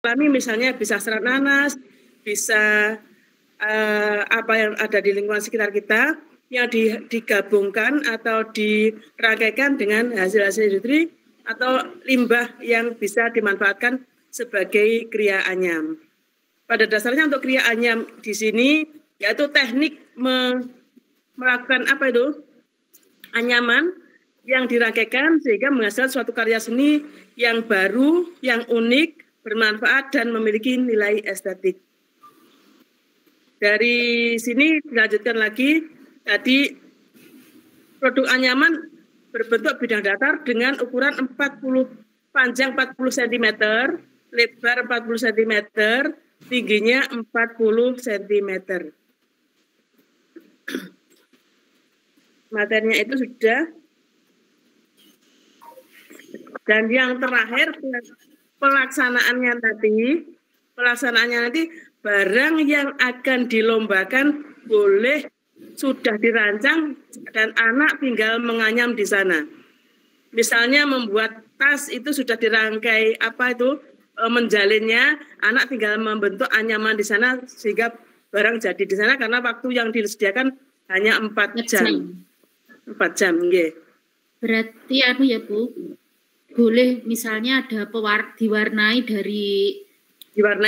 alami misalnya bisa serat nanas, bisa apa yang ada di lingkungan sekitar kita yang digabungkan atau dirangkaikan dengan hasil-hasil industri atau limbah yang bisa dimanfaatkan sebagai kria anyam. Pada dasarnya untuk kria anyam di sini yaitu teknik melakukan apa itu anyaman yang dirangkaikan sehingga menghasilkan suatu karya seni yang baru, yang unik, bermanfaat dan memiliki nilai estetik. Dari sini dilanjutkan lagi, tadi produk anyaman berbentuk bidang datar dengan ukuran 40 panjang 40 cm, lebar 40 cm, tingginya 40 cm. Materinya itu sudah. Dan yang terakhir pelaksanaannya nanti barang yang akan dilombakan boleh sudah dirancang dan anak tinggal menganyam di sana. Misalnya membuat tas itu sudah dirangkai menjalinnya, anak tinggal membentuk anyaman di sana sehingga barang jadi di sana karena waktu yang disediakan hanya 4 jam. 4 jam, nggih. Berarti ya Bu, boleh misalnya ada diwarnai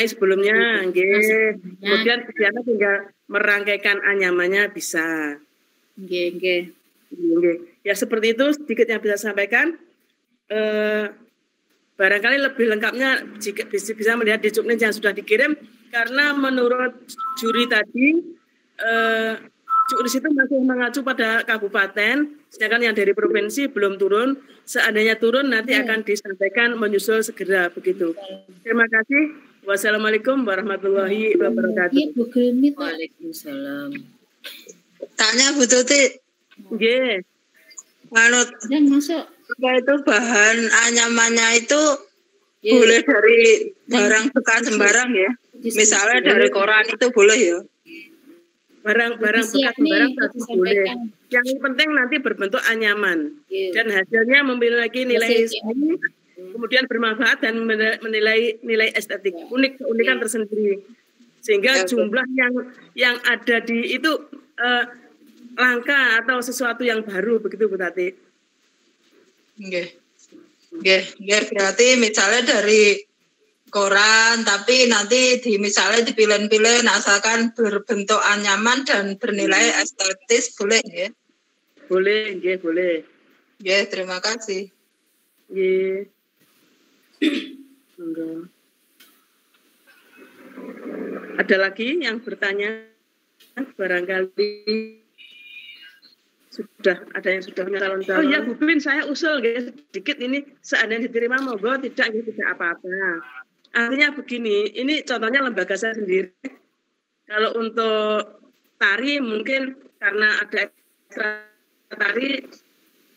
sebelumnya, nggih. Kemudian kegiatan tinggal merangkaikan anyamannya bisa. Nggih. Ya seperti itu sedikit yang bisa sampaikan. Barangkali lebih lengkapnya jika bisa melihat di juknis yang sudah dikirim karena menurut juri tadi juknis itu masih mengacu pada kabupaten, sedangkan yang dari provinsi belum turun. Seandainya turun nanti akan disampaikan menyusul segera begitu. Terima kasih. Wassalamualaikum warahmatullahi wabarakatuh. Waalaikumsalam. Tanya Bu Tuti. Nggih. Manut. Yang masuk. Apa itu bahan anyamannya itu boleh dari barang bekas sembarang ya? Misalnya dari koran itu boleh ya? Barang bekas sembarang boleh. Yang penting nanti berbentuk anyaman dan hasilnya memiliki nilai seni, kemudian bermanfaat dan menilai nilai estetik, keunikan tersendiri. Sehingga jumlah yang ada di itu langka atau sesuatu yang baru begitu Bu Tati. Nggih. Berarti misalnya dari koran tapi nanti misalnya dipilih-pilih asalkan berbentuk anyaman dan bernilai estetis boleh ya? Boleh, nggih, boleh. Nggih, terima kasih. Nggih. Enggak. Ada lagi yang bertanya? Barangkali sudah ada yang sudah menyalon-calon. Oh iya Bu Bin, saya usul sedikit ini seandainya diterima monggo, tidak apa-apa. Artinya begini, ini contohnya lembaga saya sendiri. Kalau untuk tari mungkin karena ada ekstra tari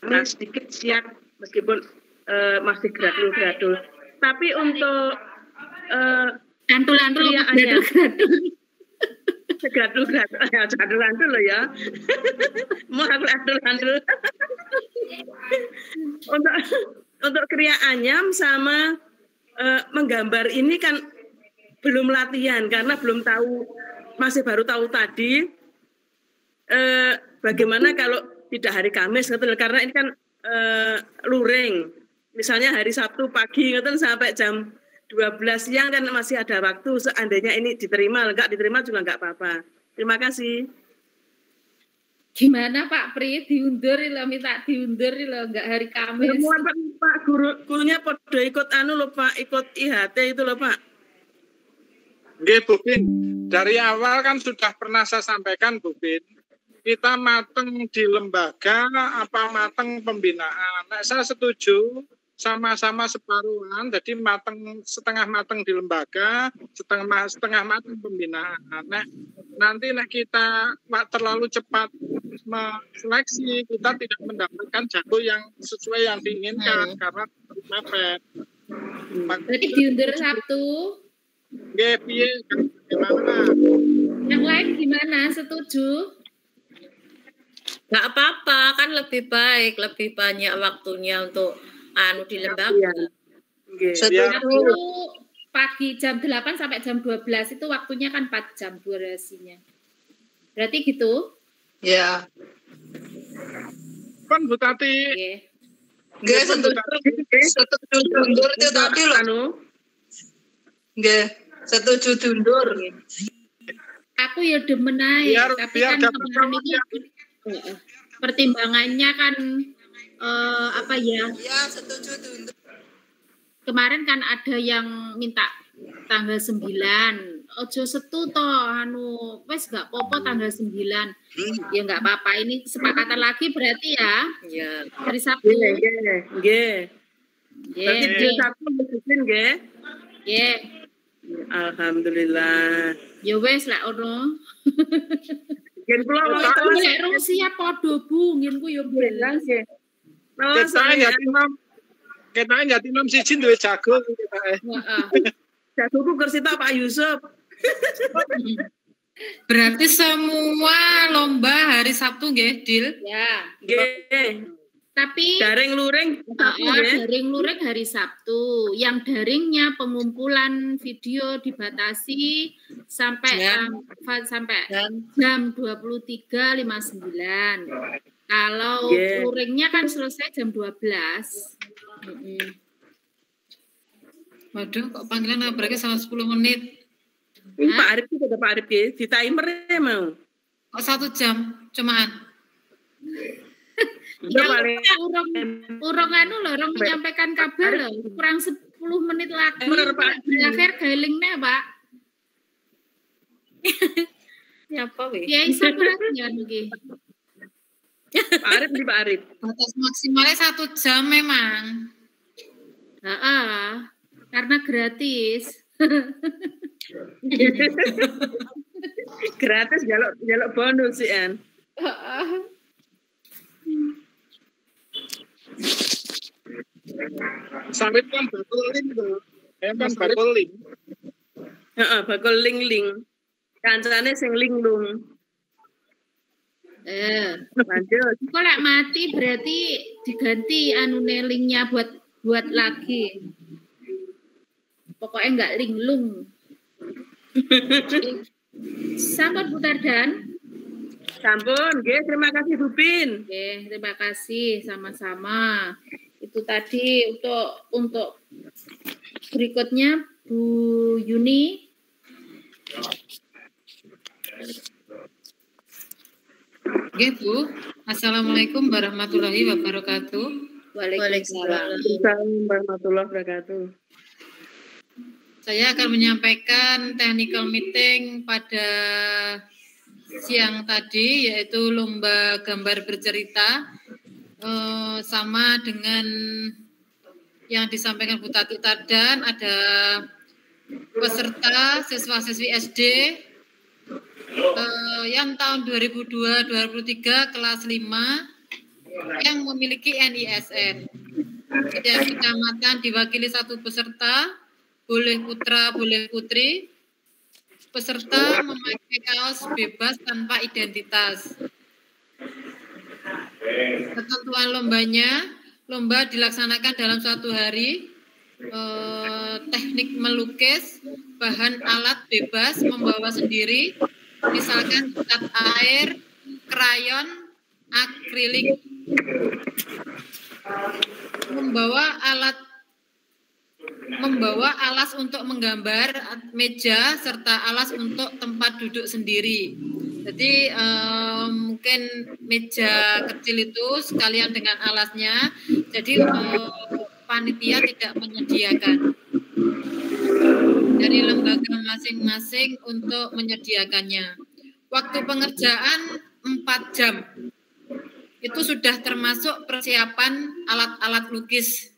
ini sedikit siap meskipun masih gradul. Tapi untuk antul-antul gradul loh ya. Mau aku antul. Untuk kriya anyam sama menggambar ini kan belum latihan karena belum tahu, masih baru tahu tadi bagaimana kalau tidak hari Kamis karena ini kan luring. Misalnya hari Sabtu pagi sampai jam 12 siang kan masih ada waktu, seandainya ini diterima, enggak diterima juga enggak apa-apa. Terima kasih. Gimana Pak Pri, minta diundur enggak hari Kamis. Pak gurunya podo ikut Pak, ikut IHT itu loh Pak. Nggih Bu Bin, dari awal kan sudah pernah saya sampaikan Bu Bin, kita mateng di lembaga apa mateng pembinaan. Nah, saya setuju sama-sama separuhan, jadi setengah mateng di lembaga, setengah mateng pembinaan. Nah, nanti kita terlalu cepat seleksi, kita tidak mendapatkan jago yang sesuai yang diinginkan karena mepet. Jadi diundur Sabtu. Nggih, piye gimana? Yang lain gimana? Setuju? Nggak apa-apa, kan lebih baik, lebih banyak waktunya untuk di lembaga. pagi jam 8 sampai jam 12 itu waktunya kan 4 jam durasinya. Berarti gitu? Ya. Kan Bu Tati. Nggih. Nggih, setuju dundur itu tadi loh. Anu, Nggih, setuju dundur. Aku ya demen ae, tapi biar kan dapat kemarin itu pertimbangannya kan apa ya? Ya, setuju dundur. Kemarin kan ada yang minta tanggal 9. Ojo setu toh anu wes gak popo tanggal 9. Ya enggak apa-apa, ini kesepakatan lagi berarti ya. Ya. Hari Sabtu. nggih. Berarti Nggih. di Sabtu mesti nggih. Nggih. Alhamdulillah. Ya wes lah ono. Yen kula wong teles Lek Rusia padha bungin ku ya belas. nggih. Nah, Ketane Yatimam siji duwe jago ketane. Heeh. jagoku kursi tak Pak Yusuf. Berarti semua lomba hari Sabtu nggih, Dil? Ya. Nggih. Tapi Daring luring Sabtu nggih. daring luring hari Sabtu. Yang daringnya pengumpulan video dibatasi sampai sampai jam 23.59. Kalau luringnya kan selesai jam 12. Waduh, kok panggilan nabraknya sama 10 menit. Ini Pak Arif itu Pak Arif di timer mau. Kok 1 jam cumaan? Ya paling Urung anu lho, urung menyampaikan kabar lho. Kurang 10 menit lagi. Bener, Pak. Akhir gailingnya, Pak. Nyapa weh? Ya iso berarti ya niki. Pak Arif di Pak Arif. Batas maksimalnya 1 jam memang. Heeh. Karena gratis. Gratis jaluk bonus sih an. Sawit kan bakul link tuh. Kan bakul link. Heeh, bakul ling-ling. Kancane sing linglung. Lanjut. Kok lek mati berarti diganti anune linknya buat lagi. Pokoknya enggak linglung. Sampun Bu Tardan. Sampun, nggih, terima kasih Bu Bin. Oke, terima kasih sama-sama. Itu tadi untuk berikutnya Bu Yuni. Oke, Bu. Assalamualaikum warahmatullahi wabarakatuh. Waalaikumsalam. Assalamualaikum warahmatullahi wabarakatuh. Saya akan menyampaikan technical meeting pada siang tadi, yaitu lomba gambar bercerita, sama dengan yang disampaikan Bu Tati Tardan. Ada peserta siswa-siswi SD yang tahun 2002-2003 kelas 5 yang memiliki NISN. Setiap kecamatan diwakili 1 peserta, boleh putra, boleh putri. Peserta memakai kaos bebas tanpa identitas. Ketentuan lomba dilaksanakan dalam 1 hari. Teknik melukis, bahan alat bebas, membawa sendiri, misalkan cat air, krayon, akrilik. Membawa alas untuk menggambar, meja, serta alas untuk tempat duduk sendiri. Jadi mungkin meja kecil itu sekalian dengan alasnya. Jadi panitia tidak menyediakan. Dari lembaga masing-masing untuk menyediakannya. Waktu pengerjaan 4 jam. Itu sudah termasuk persiapan alat-alat lukis.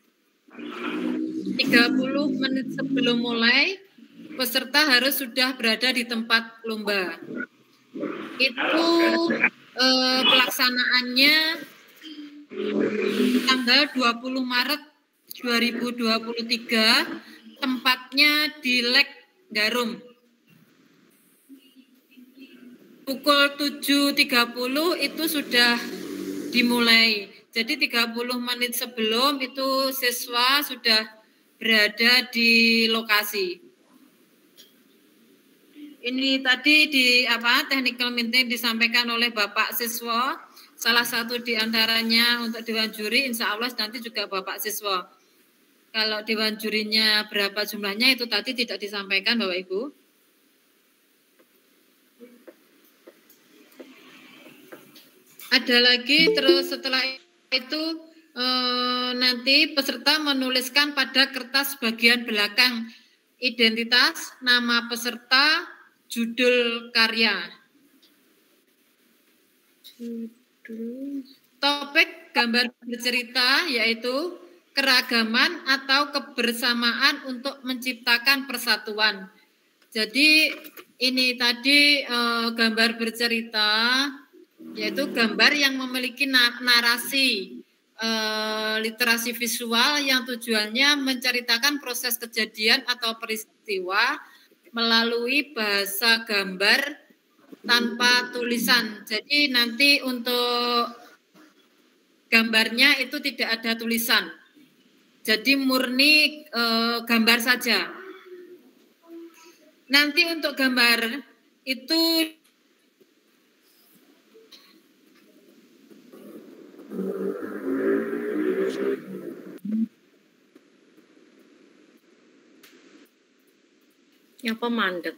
30 menit sebelum mulai, peserta harus sudah berada di tempat lomba. Itu pelaksanaannya tanggal 20 Maret 2023, tempatnya di Lek Darum. Pukul 7.30 itu sudah dimulai. Jadi 30 menit sebelum itu siswa sudah berada di lokasi. ini tadi di technical meeting disampaikan oleh Bapak siswa, salah satu di antaranya untuk dewan juri, insya Allah nanti juga Bapak siswa. Kalau dewan jurinya berapa jumlahnya itu tadi tidak disampaikan Bapak Ibu. Ada lagi terus setelah itu nanti peserta menuliskan pada kertas bagian belakang identitas, nama peserta, judul karya. Topik gambar bercerita yaitu keragaman atau kebersamaan untuk menciptakan persatuan. Jadi ini tadi gambar bercerita yaitu gambar yang memiliki narasi literasi visual yang tujuannya menceritakan proses kejadian atau peristiwa melalui bahasa gambar tanpa tulisan. Jadi nanti untuk gambarnya itu tidak ada tulisan. Jadi murni gambar saja. Nanti untuk gambar itu Apa mandek?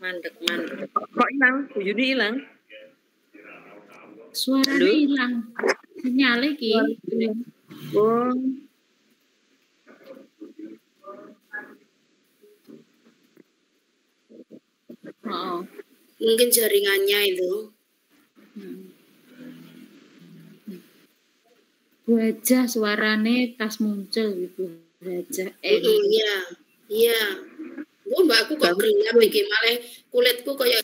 Mandek. Kok hilang? Bu Yuni hilang? Suaranya hilang. Sinyalnya ki. Oh. Oh. Mungkin jaringannya itu. Wajah suarane tas muncul gitu. Wajah. Iya. Oh, mbak aku kok gelap iki malah kulitku kayak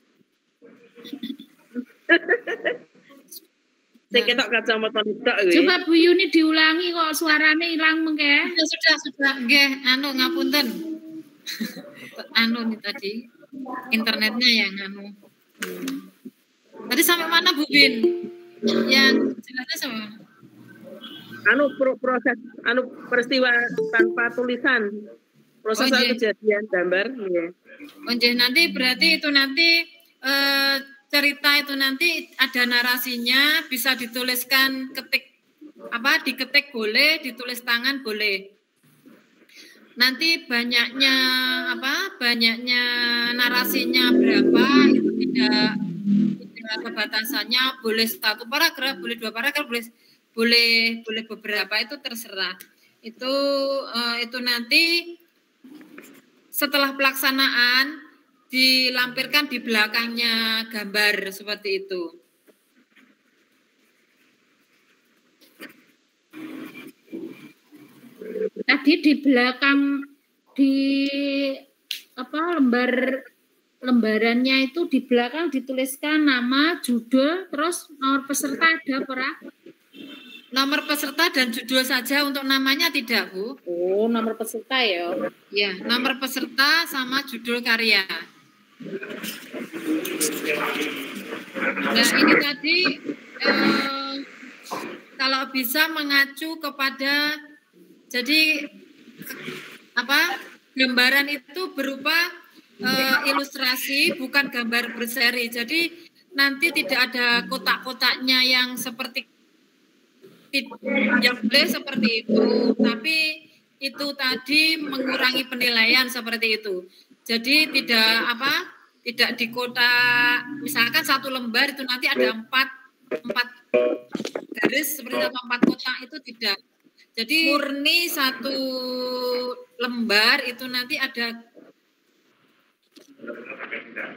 Saya ketok kacamata tok iki. Coba Bu Yuni diulangi kok suarane hilang mengke. Sudah. Nggih, ngapunten. Nih tadi internetnya yang Tadi sampai mana Bu Bin? Yang jelasnya sampai mana? Proses peristiwa tanpa tulisan. Proses kejadian gambar. Yeah. Nanti berarti itu nanti cerita itu nanti ada narasinya, bisa dituliskan diketik boleh, ditulis tangan boleh. Nanti banyaknya narasinya berapa itu tidak kebatasannya, boleh 1 paragraf, boleh 2 paragraf, boleh beberapa, itu terserah. Itu nanti setelah pelaksanaan dilampirkan di belakangnya gambar seperti itu. Tadi di belakang lembarannya itu di belakang dituliskan nama, judul, terus nomor peserta ada apa? Nomor peserta dan judul saja, untuk namanya tidak, Bu. Oh, nomor peserta ya. Ya, nomor peserta sama judul karya. Nah, ini tadi kalau bisa mengacu kepada gambaran itu berupa ilustrasi, bukan gambar berseri. Jadi nanti tidak ada kotak-kotaknya yang seperti yang boleh seperti itu, tapi itu tadi mengurangi penilaian seperti itu. Jadi tidak di kotak, misalkan 1 lembar itu nanti ada 4 garis seperti itu, 4 kotak, itu tidak. Jadi murni 1 lembar itu nanti ada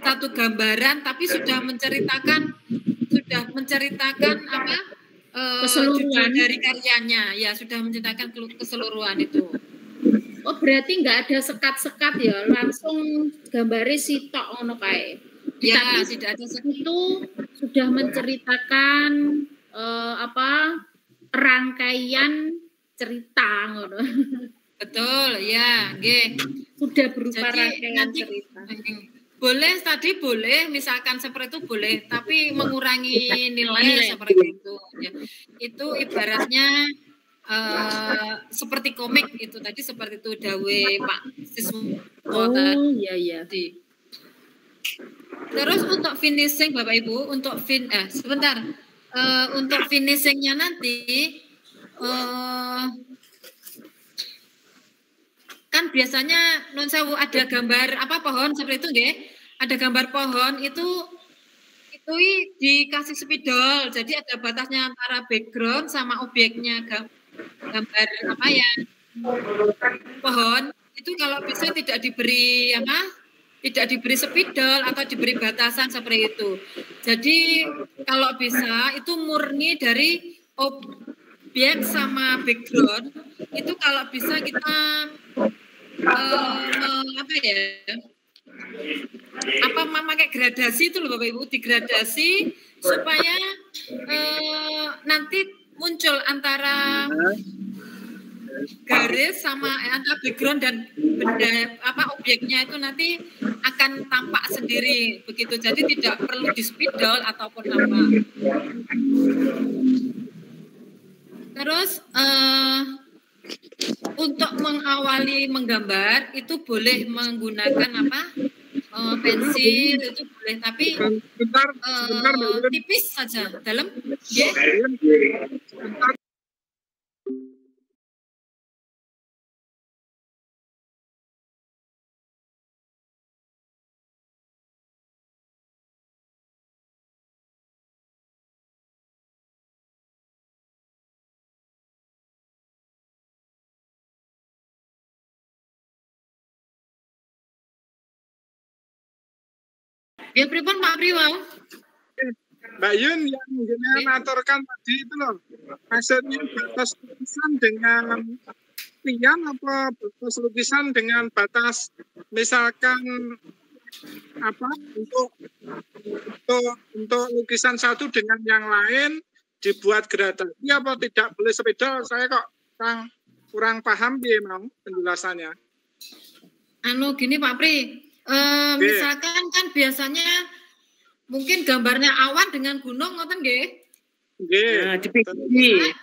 1 gambaran, tapi sudah menceritakan keseluruhan dari karyanya, ya sudah menceritakan keseluruhan itu. Oh, berarti nggak ada sekat-sekat ya, langsung gambarnya sitok ngono kae. Ya, tidak ada sekat. Itu sudah menceritakan rangkaian cerita ngono. Betul, ya, nggih. Sudah berupa Jadi, rangkaian cerita. Boleh tadi boleh, misalkan seperti itu boleh, tapi mengurangi nilai seperti itu. Ya. Itu ibaratnya seperti komik itu tadi, seperti itu dawe Pak Siswo tadi. Iya. Terus untuk finishing Bapak Ibu, untuk untuk finishingnya nanti kan biasanya non sewu ada gambar pohon seperti itu nggih. Ada gambar pohon itu dikasih spidol. Jadi ada batasnya antara background sama objeknya gambar pohon itu kalau bisa tidak diberi spidol atau diberi batasan seperti itu. Jadi kalau bisa itu murni dari objek sama background itu kalau bisa kita memakai gradasi itu loh Bapak Ibu, digradasi supaya nanti muncul antara garis sama antara background dan benda objeknya itu nanti akan tampak sendiri begitu. Jadi tidak perlu di spidol ataupun apa. Terus untuk mengawali menggambar itu boleh menggunakan pensil itu boleh, tapi tipis saja dalam. Ya pripun Pak Priwal? Mbak Yun yang mengaturkan tadi itu loh, maksudnya batas lukisan dengan tiang apa batas lukisan dengan batas misalkan untuk lukisan satu dengan yang lain dibuat gradasi apa tidak boleh spidol? Saya kok kurang paham dia mau penjelasannya. Gini Pak Pri. Misalkan kan biasanya mungkin gambarnya awan dengan gunung ngoten nggih? Nggih.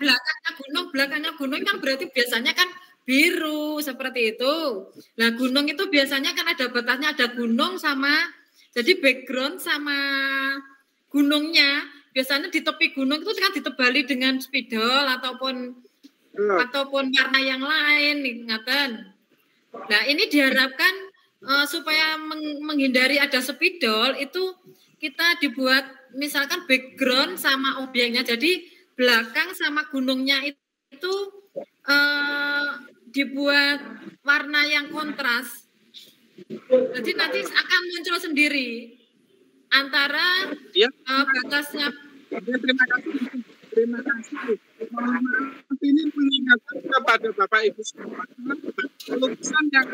Belakangnya gunung kan berarti biasanya kan biru seperti itu. Nah, gunung itu biasanya kan ada batasnya, ada gunung sama jadi background sama gunungnya. Biasanya di tepi gunung itu kan ditebali dengan spidol ataupun warna yang lain, ngaten. Nah, ini diharapkan supaya menghindari ada spidol itu kita dibuat misalkan background sama objeknya, jadi belakang sama gunungnya itu dibuat warna yang kontras, jadi nanti akan muncul sendiri antara batasnya. Terima kasih. Ini mengingatkan kepada Bapak Ibu semua, lukisan yang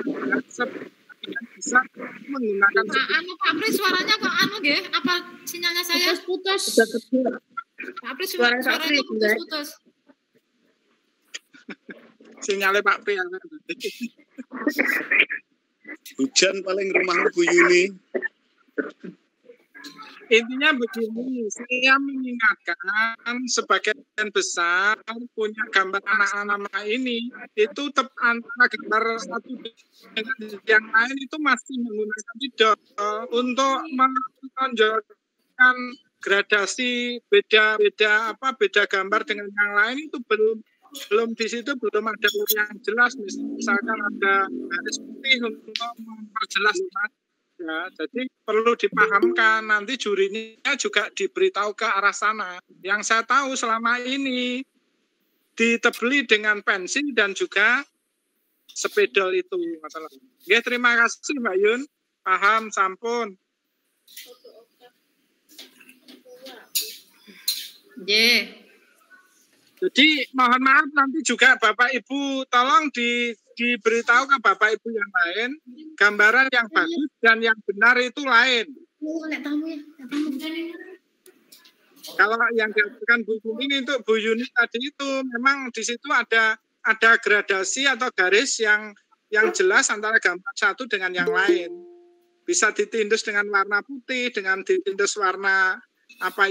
ada bisa menggunakan Pak Pri suaranya kok nggih? Apa sinyalnya saya putus? Pak Pri suaranya putus. Sinyalnya Pak Pri. Hujan paling rumah Bu Yuni. Intinya begini, saya mengingatkan sebagian besar punya gambar anak-anak ini itu antara gambar satu dengan yang lain itu masih menggunakan spidol untuk menunjukkan gradasi beda gambar dengan yang lain itu belum di situ belum ada yang jelas, misalkan ada garis putih untuk memperjelas. Ya, jadi perlu dipahamkan, nanti jurinya juga diberitahu ke arah sana. Yang saya tahu selama ini ditebeli dengan pensil dan juga spidol itu masalah. Oke, terima kasih Mbak Yun. Paham, sampun. Jadi mohon maaf nanti juga Bapak Ibu tolong diberitahu ke Bapak Ibu yang lain, gambaran yang bagus dan yang benar itu lain. Kalau yang dilakukan Bu Yuni untuk Bu Yuni tadi itu memang di situ ada gradasi atau garis yang jelas antara gambar satu dengan yang lain. Bisa ditindus dengan warna putih, dengan ditindus warna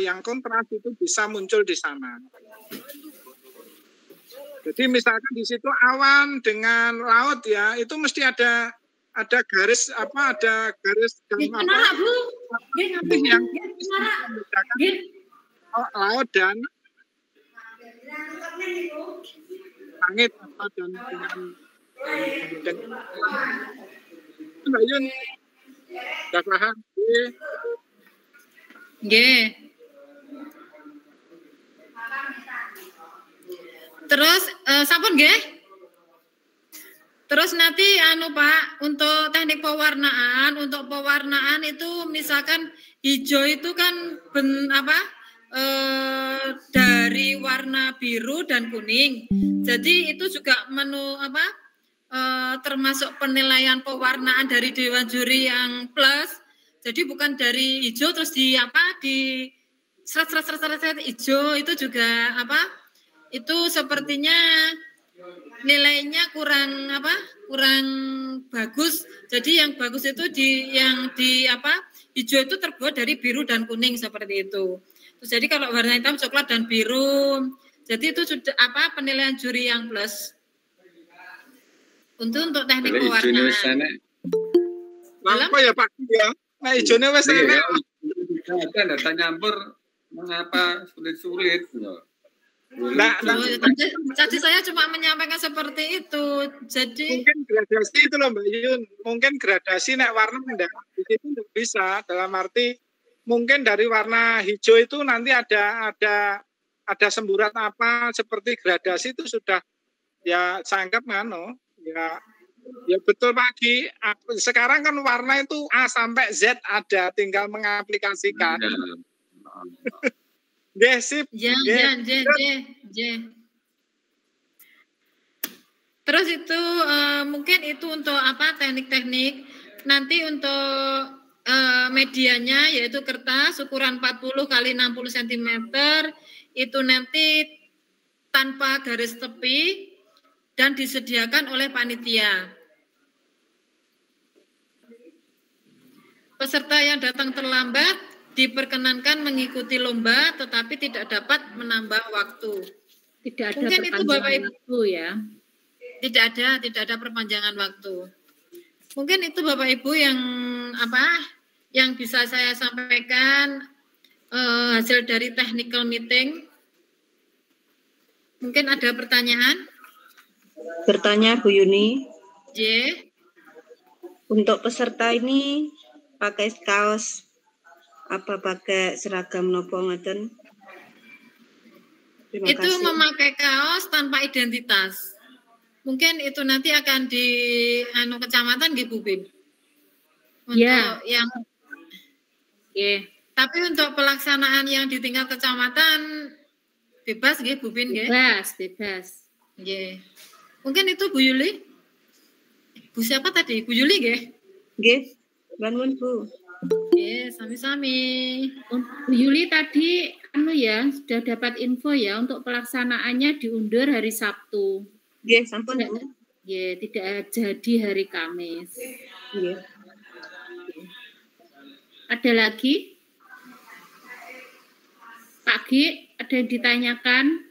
yang kontras itu bisa muncul di sana. Jadi misalkan di situ awan dengan laut ya, itu mesti ada garis ada garis yang laut dan langit apa dan Mbak Yun sudah paham? Nggih. Terus sampun nggih? Terus nanti Pak, untuk teknik pewarnaan itu misalkan hijau itu kan dari warna biru dan kuning. Jadi itu juga termasuk penilaian pewarnaan dari Dewan Juri yang plus. Jadi bukan dari hijau terus di seret hijau itu juga itu sepertinya nilainya kurang bagus. Jadi yang bagus itu hijau itu terbuat dari biru dan kuning seperti itu. Terus jadi kalau warna hitam, coklat dan biru, jadi itu sudah penilaian juri yang plus. Untuk teknik pewarnaan. Apa ya Pak? Ya, nah hijaunya wes enak. Ada data nyampur, mengapa sulit-sulit? Tadi saya cuma menyampaikan seperti itu. Jadi mungkin gradasi itu loh Mbak Yun. Mungkin gradasi nek warna enggak di situ enggak bisa. Dalam arti mungkin dari warna hijau itu nanti ada semburat apa seperti gradasi itu sudah ya sangkep ya betul Pak Gi. Sekarang kan warna itu A sampai Z ada, tinggal mengaplikasikan. Sip. J. Terus itu mungkin itu untuk teknik-teknik. Nanti untuk medianya yaitu kertas ukuran 40 kali 60 cm itu nanti tanpa garis tepi dan disediakan oleh panitia. Peserta yang datang terlambat diperkenankan mengikuti lomba tetapi tidak dapat menambah waktu. Tidak ada mungkin itu Bapak Ibu ya. Tidak ada perpanjangan waktu. Mungkin itu Bapak Ibu yang bisa saya sampaikan hasil dari technical meeting. Mungkin ada pertanyaan? Bertanya Bu Yuni. J. Untuk peserta ini pakai kaos apa pakai seragam nopo ngoten? Itu kasih. Memakai kaos tanpa identitas. Mungkin itu nanti akan di kecamatan nggih Bu Bin. Untuk yang tapi untuk pelaksanaan yang di tingkat kecamatan bebas nggih Bu Bin nggih? Bebas. Nggih. Mungkin itu Bu Yuli. Bu siapa tadi? Bu Yuli nggih? Nggih. Bangun Bu. Oke, sami-sami. Bu Yuli tadi sudah dapat info ya untuk pelaksanaannya diundur hari Sabtu. Nggih, sampun. Tidak jadi hari Kamis. Nggih. Ada lagi? Pak Gi, ada yang ditanyakan?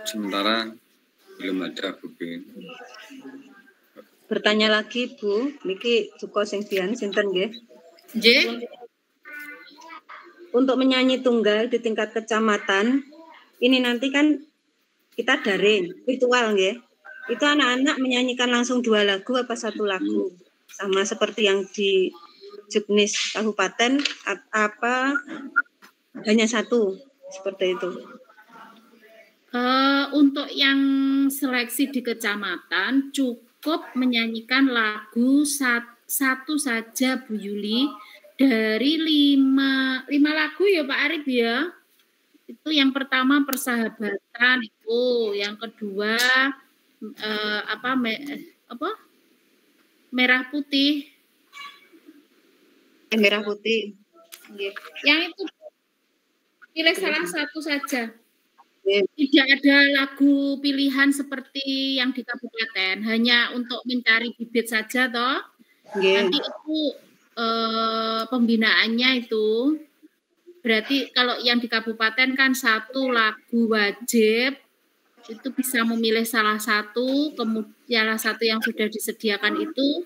Sementara belum ada Bu Bin. Bertanya lagi Bu, niki Suko sing dian sinten nggih? Nggih. Untuk menyanyi tunggal di tingkat kecamatan, ini nanti kan kita daring, virtual nggih. Itu anak-anak menyanyikan langsung 2 lagu apa 1 lagu? Sama seperti yang di Juknis Kabupaten apa hanya 1 seperti itu. Untuk yang seleksi di kecamatan cukup menyanyikan lagu satu saja Bu Yuli dari 5 lagu ya Pak Arif ya. Itu yang pertama persahabatan itu, yang kedua merah putih. Merah putih. Yang itu pilih salah satu saja. Tidak ada lagu pilihan seperti yang di kabupaten, hanya untuk mencari bibit saja toh. Nanti itu pembinaannya itu berarti kalau yang di kabupaten kan 1 lagu wajib, itu bisa memilih salah satu, kemudian salah satu yang sudah disediakan itu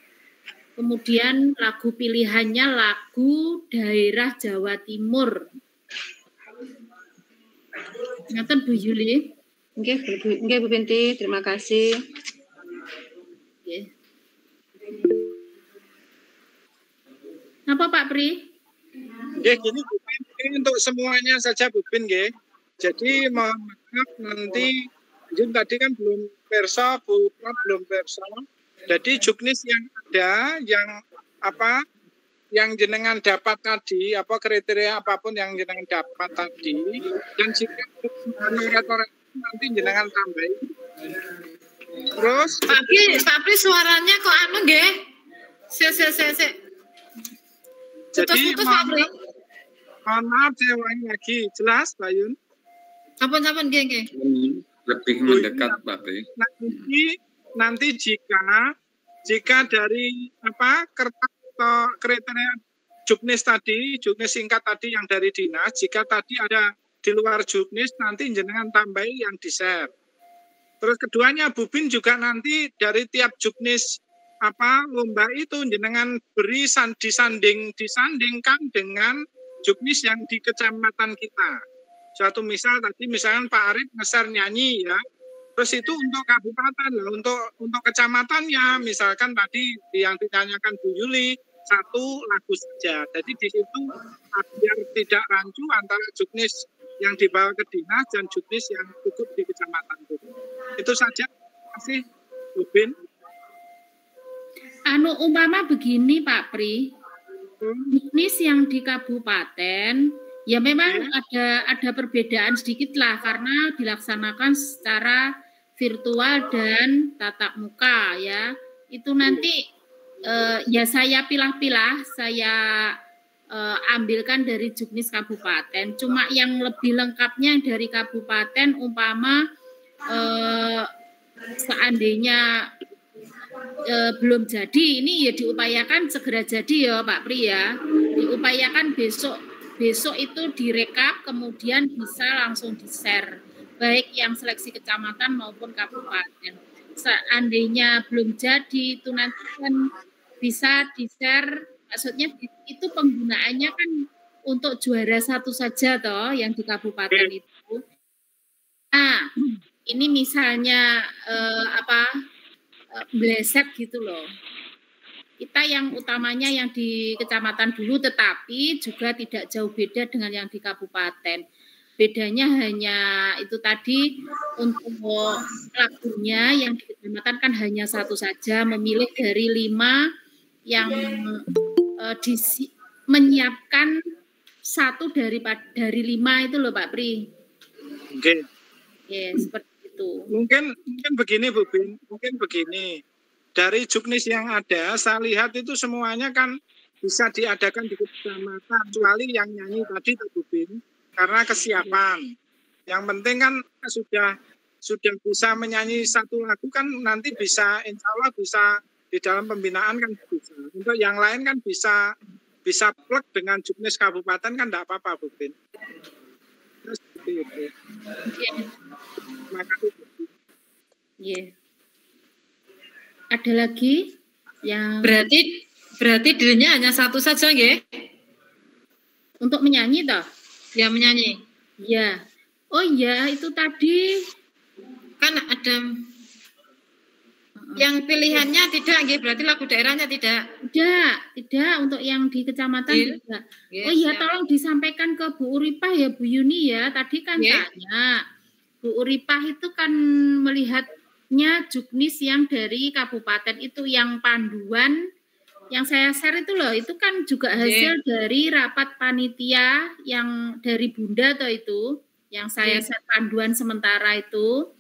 Kemudian lagu pilihannya lagu daerah Jawa Timur. Ngaten Bu Yuli. Nggih Bu Binti, terima kasih. Nggih. Apa Pak Pri? Nggih, gini Bu Bin, ini untuk semuanya saja Bu Bin nggih. Jadi mohon maaf nanti Jun tadi kan belum perso, Bu Prab belum perso. Jadi juknis yang ada, yang apa, yang jenengan dapat tadi, apa kriteria apapun yang jenengan dapat tadi, dan jika operator nanti jenengan tambahin. Terus Pak Pri suaranya kok anu nggih? Putus-putus Pak Pri. Mohon maaf saya ulangi lagi. Jelas Pak Yun? Sampun nggih. Lebih mendekat Pak Pri. Nanti jika dari apa kertas atau kriteria juknis tadi, juknis singkat tadi yang dari dinas, jika tadi ada di luar juknis nanti jenengan tambahi yang di-share. Terus keduanya Bu Bin juga nanti dari tiap juknis apa lomba itu jenengan beri disandingkan dengan juknis yang di kecamatan kita. Suatu misal tadi misalkan Pak Arif nge-share nyanyi ya. Terus itu untuk kabupaten, untuk kecamatannya, misalkan tadi yang ditanyakan Bu Yuli, 1 lagu saja. Jadi di situ biar tidak rancu antara juknis yang dibawa ke dinas dan juknis yang cukup di kecamatan. Itu saja. Terima kasih, Bu Bin. Umpama begini Pak Pri, juknis yang di kabupaten, ya memang ada perbedaan sedikit lah karena dilaksanakan secara virtual dan tatap muka ya. Itu nanti ya saya pilah-pilah, saya ambilkan dari juknis kabupaten. Cuma yang lebih lengkapnya dari kabupaten umpama seandainya belum jadi, ini ya diupayakan segera jadi ya Pak Pri ya. Diupayakan besok itu direkap kemudian bisa langsung di-share. Baik yang seleksi kecamatan maupun kabupaten. Seandainya belum jadi, itu nanti kan bisa di-share, maksudnya itu penggunaannya kan untuk juara 1 saja toh, yang di kabupaten itu. Nah, ini misalnya bleset gitu loh. Kita yang utamanya yang di kecamatan dulu, tetapi juga tidak jauh beda dengan yang di kabupaten. Bedanya hanya itu tadi, untuk lagunya yang di kecamatan kan hanya 1 saja, memilih dari 5 yang menyiapkan 1 dari 5 itu loh Pak Pri. Oke. Ya, seperti itu. Mungkin begini Bu Bin, mungkin begini. Dari juknis yang ada, saya lihat itu semuanya kan bisa diadakan di kecamatan, kecuali yang nyanyi tadi Bu Bin. Karena kesiapan. Yang penting kan sudah bisa menyanyi 1 lagu kan nanti bisa, insya Allah bisa di dalam pembinaan kan bisa. Untuk yang lain kan bisa plug dengan juknis kabupaten kan tidak apa-apa Bu Bin. Terus seperti itu. Terima kasih Bu Bin. Iya. Ada lagi yang berarti dirinya hanya 1 saja nggih? Untuk menyanyi toh? Ya menyanyi. Ya. Oh iya, itu tadi kan ada yang pilihannya tidak nggih, berarti lagu daerahnya tidak. Tidak untuk yang di kecamatan tidak. Oh iya, tolong disampaikan ke Bu Uripah ya Bu Yuni ya. Tadi kan tanya. Bu Uripah itu kan melihatnya juknis yang dari kabupaten itu, yang panduan yang saya share itu loh, itu kan juga hasil dari rapat panitia yang dari Bunda toh itu, yang saya share panduan sementara itu.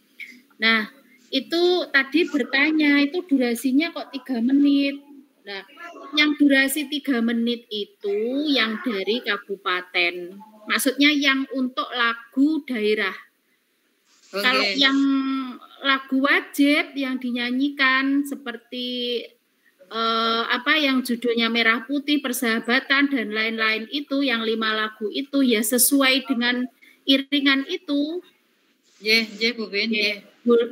Nah, itu tadi bertanya, itu durasinya kok 3 menit. Nah, yang durasi 3 menit itu yang dari kabupaten. Maksudnya yang untuk lagu daerah. Kalau yang lagu wajib yang dinyanyikan seperti yang judulnya Merah Putih, Persahabatan dan lain-lain itu, yang 5 lagu itu ya sesuai dengan iringan itu. Bu Bin.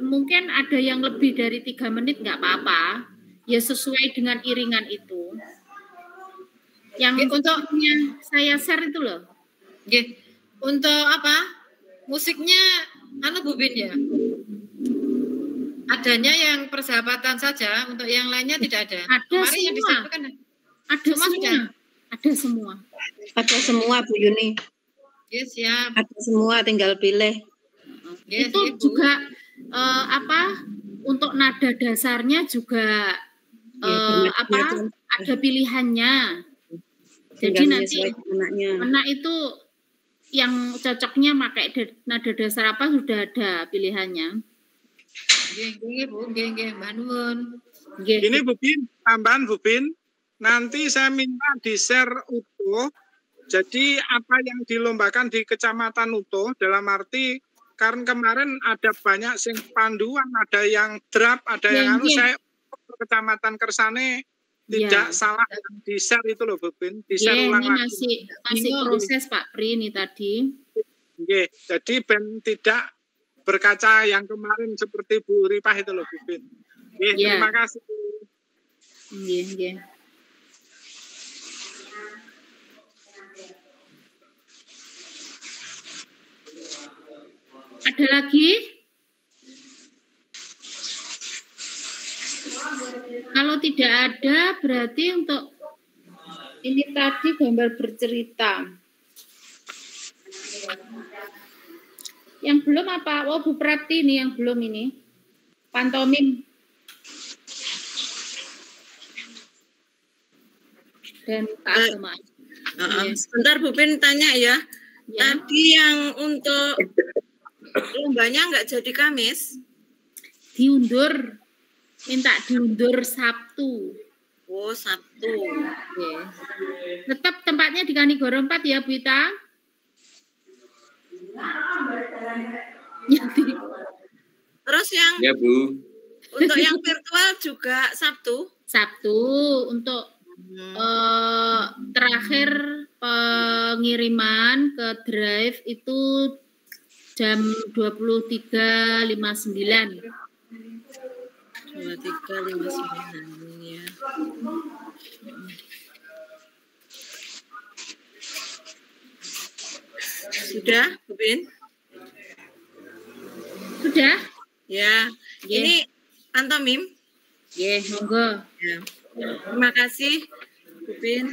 Mungkin ada yang lebih dari 3 menit nggak apa-apa. Ya sesuai dengan iringan itu. Yang untuknya saya share itu loh. Untuk apa? Musiknya Bu Bin ya? Adanya yang persahabatan saja, untuk yang lainnya tidak ada. Ada Kemarin semua. yang disampaikan Ada semua. Ada semua. Ada semua Bu Yuni. Yes, siap. Ada semua, tinggal pilih. Yes, itu juga untuk nada dasarnya juga ada pilihannya. Jadi nanti anak itu yang cocoknya pakai nada dasar apa sudah ada pilihannya. Ini Bu Bin, tambahan Bu Bin, nanti saya minta di-share utuh. Jadi apa yang dilombakan di Kecamatan Utuh dalam arti karena kemarin ada banyak sing panduan, ada yang draft, ada yang saya Kecamatan Kersane tidak salah di-share itu loh Bu Bin, di-share ulang lagi. Masih proses Pak Pri ini tadi. Jadi Ben tidak berkaca yang kemarin seperti Bu Ripah itu loh Bu Bin. Terima kasih. Ada lagi? Kalau tidak ada, berarti untuk ini tadi gambar bercerita. Yang belum apa? Oh, Bu Prapti ini yang belum ini. Pantomim. Dan keagamaan. Sebentar Bu Bin tanya ya. Tadi yang untuk lombanya nggak jadi Kamis? Diundur. Minta diundur Sabtu. Oh, Sabtu. Tetap tempatnya di Kanigoro 4 ya, Bu Ita? Terus yang untuk yang virtual juga Sabtu? Sabtu untuk terakhir pengiriman ke Drive itu jam 23.59. 23.59 ya. Sudah, Bu Bin? Sudah? Ya. Ini pantomim? Monggo. Ya. Terima kasih, Bu Bin.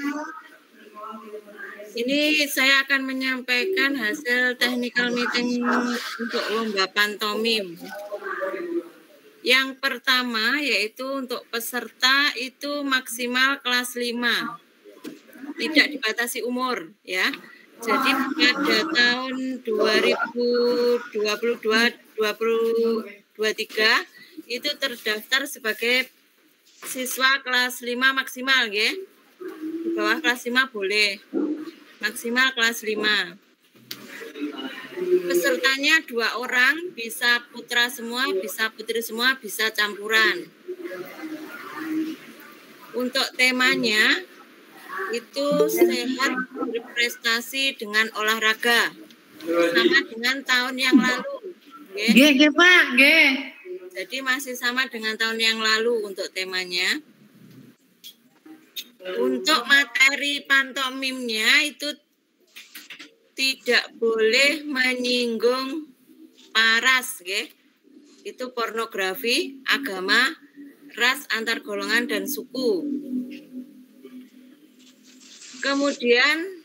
Ini saya akan menyampaikan hasil technical meeting untuk lomba pantomim. Yang pertama yaitu untuk peserta itu maksimal kelas 5. Tidak dibatasi umur ya. Jadi pada tahun 2022-2023 itu terdaftar sebagai siswa kelas 5 maksimal ya. Di bawah kelas 5 boleh. Maksimal kelas 5. Pesertanya 2 orang, bisa putra semua, bisa putri semua, bisa campuran. Untuk temanya itu sehat berprestasi dengan olahraga, sama dengan tahun yang lalu. Pak. Jadi masih sama dengan tahun yang lalu untuk temanya. Untuk materi pantomimnya itu tidak boleh menyinggung paras, itu pornografi, agama, ras, antar golongan dan suku. Kemudian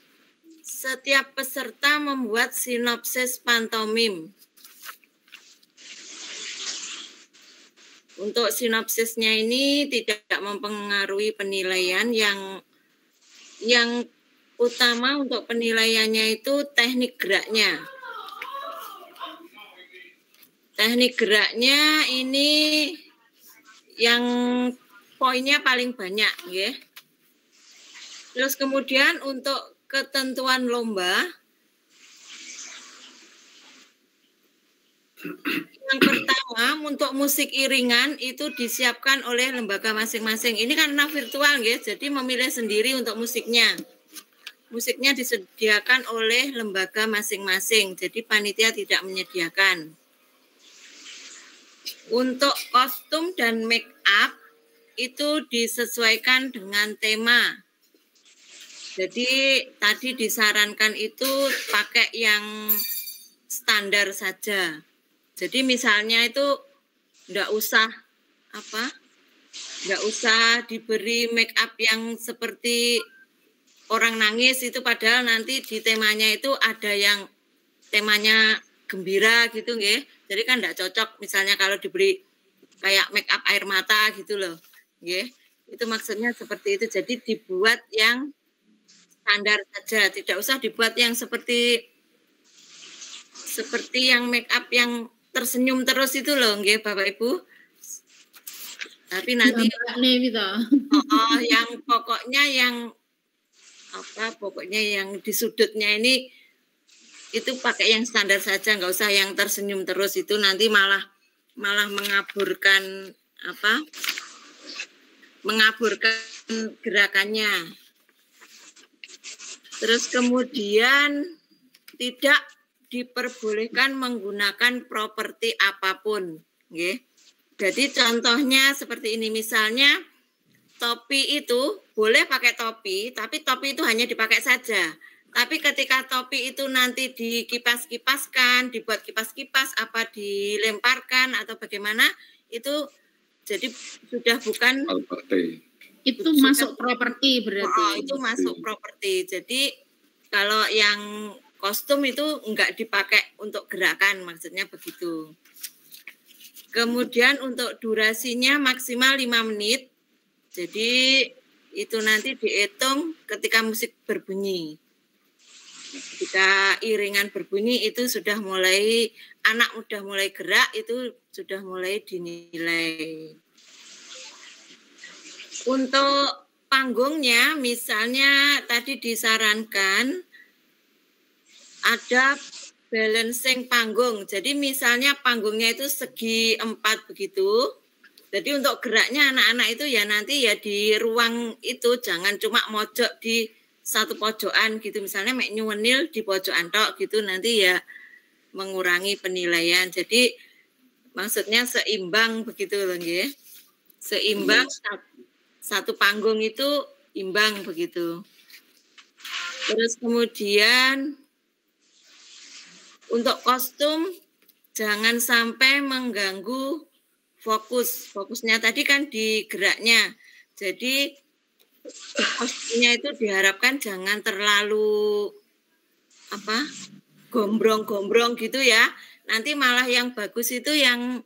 setiap peserta membuat sinopsis pantomim. Untuk sinopsisnya ini tidak mempengaruhi penilaian, yang utama untuk penilaiannya itu teknik geraknya. Teknik geraknya ini yang poinnya paling banyak, ya. Terus kemudian untuk ketentuan lomba, yang pertama untuk musik iringan itu disiapkan oleh lembaga masing-masing. Ini karena virtual, ya, jadi memilih sendiri untuk musiknya. Musiknya disediakan oleh lembaga masing-masing, jadi panitia tidak menyediakan. Untuk kostum dan make up itu disesuaikan dengan tema. Jadi tadi disarankan itu pakai yang standar saja. Jadi misalnya itu enggak usah diberi make up yang seperti orang nangis itu, padahal nanti di temanya itu ada yang temanya gembira gitu nggih. Jadi kan enggak cocok misalnya kalau diberi kayak make up air mata gitu loh. Nggih. Itu maksudnya seperti itu. Jadi dibuat yang standar saja, tidak usah dibuat yang seperti yang make up yang tersenyum terus itu loh nggih Bapak Ibu. Tapi nanti yang pokoknya yang yang di sudutnya ini itu pakai yang standar saja, nggak usah yang tersenyum terus, itu nanti malah mengaburkan gerakannya. Terus kemudian tidak diperbolehkan menggunakan properti apapun, nggih. Jadi contohnya seperti ini, misalnya topi itu boleh pakai topi, tapi topi itu hanya dipakai saja. Tapi ketika topi itu nanti dikipas-kipaskan, dibuat kipas-kipas, apa dilemparkan atau bagaimana, itu jadi sudah bukan properti. Itu masuk properti berarti. Itu masuk properti. Jadi kalau yang kostum itu enggak dipakai untuk gerakan, maksudnya begitu. Kemudian untuk durasinya maksimal 5 menit. Jadi itu nanti dihitung ketika musik berbunyi. Ketika iringan berbunyi itu sudah mulai, anak udah mulai gerak, itu sudah mulai dinilai. Untuk panggungnya misalnya tadi disarankan ada balancing panggung. Jadi misalnya panggungnya itu segi 4 begitu. Jadi untuk geraknya anak-anak itu ya nanti ya di ruang itu, jangan cuma mojok di satu pojokan gitu. Misalnya mek nyuwenil di pojokan tok gitu, nanti ya mengurangi penilaian. Jadi maksudnya seimbang begitu loh nggih. Seimbang, satu panggung itu imbang begitu. Terus kemudian untuk kostum jangan sampai mengganggu fokus. Fokusnya tadi kan di geraknya. Jadi kostumnya itu diharapkan jangan terlalu gombrong-gombrong gitu ya. Nanti malah yang bagus itu yang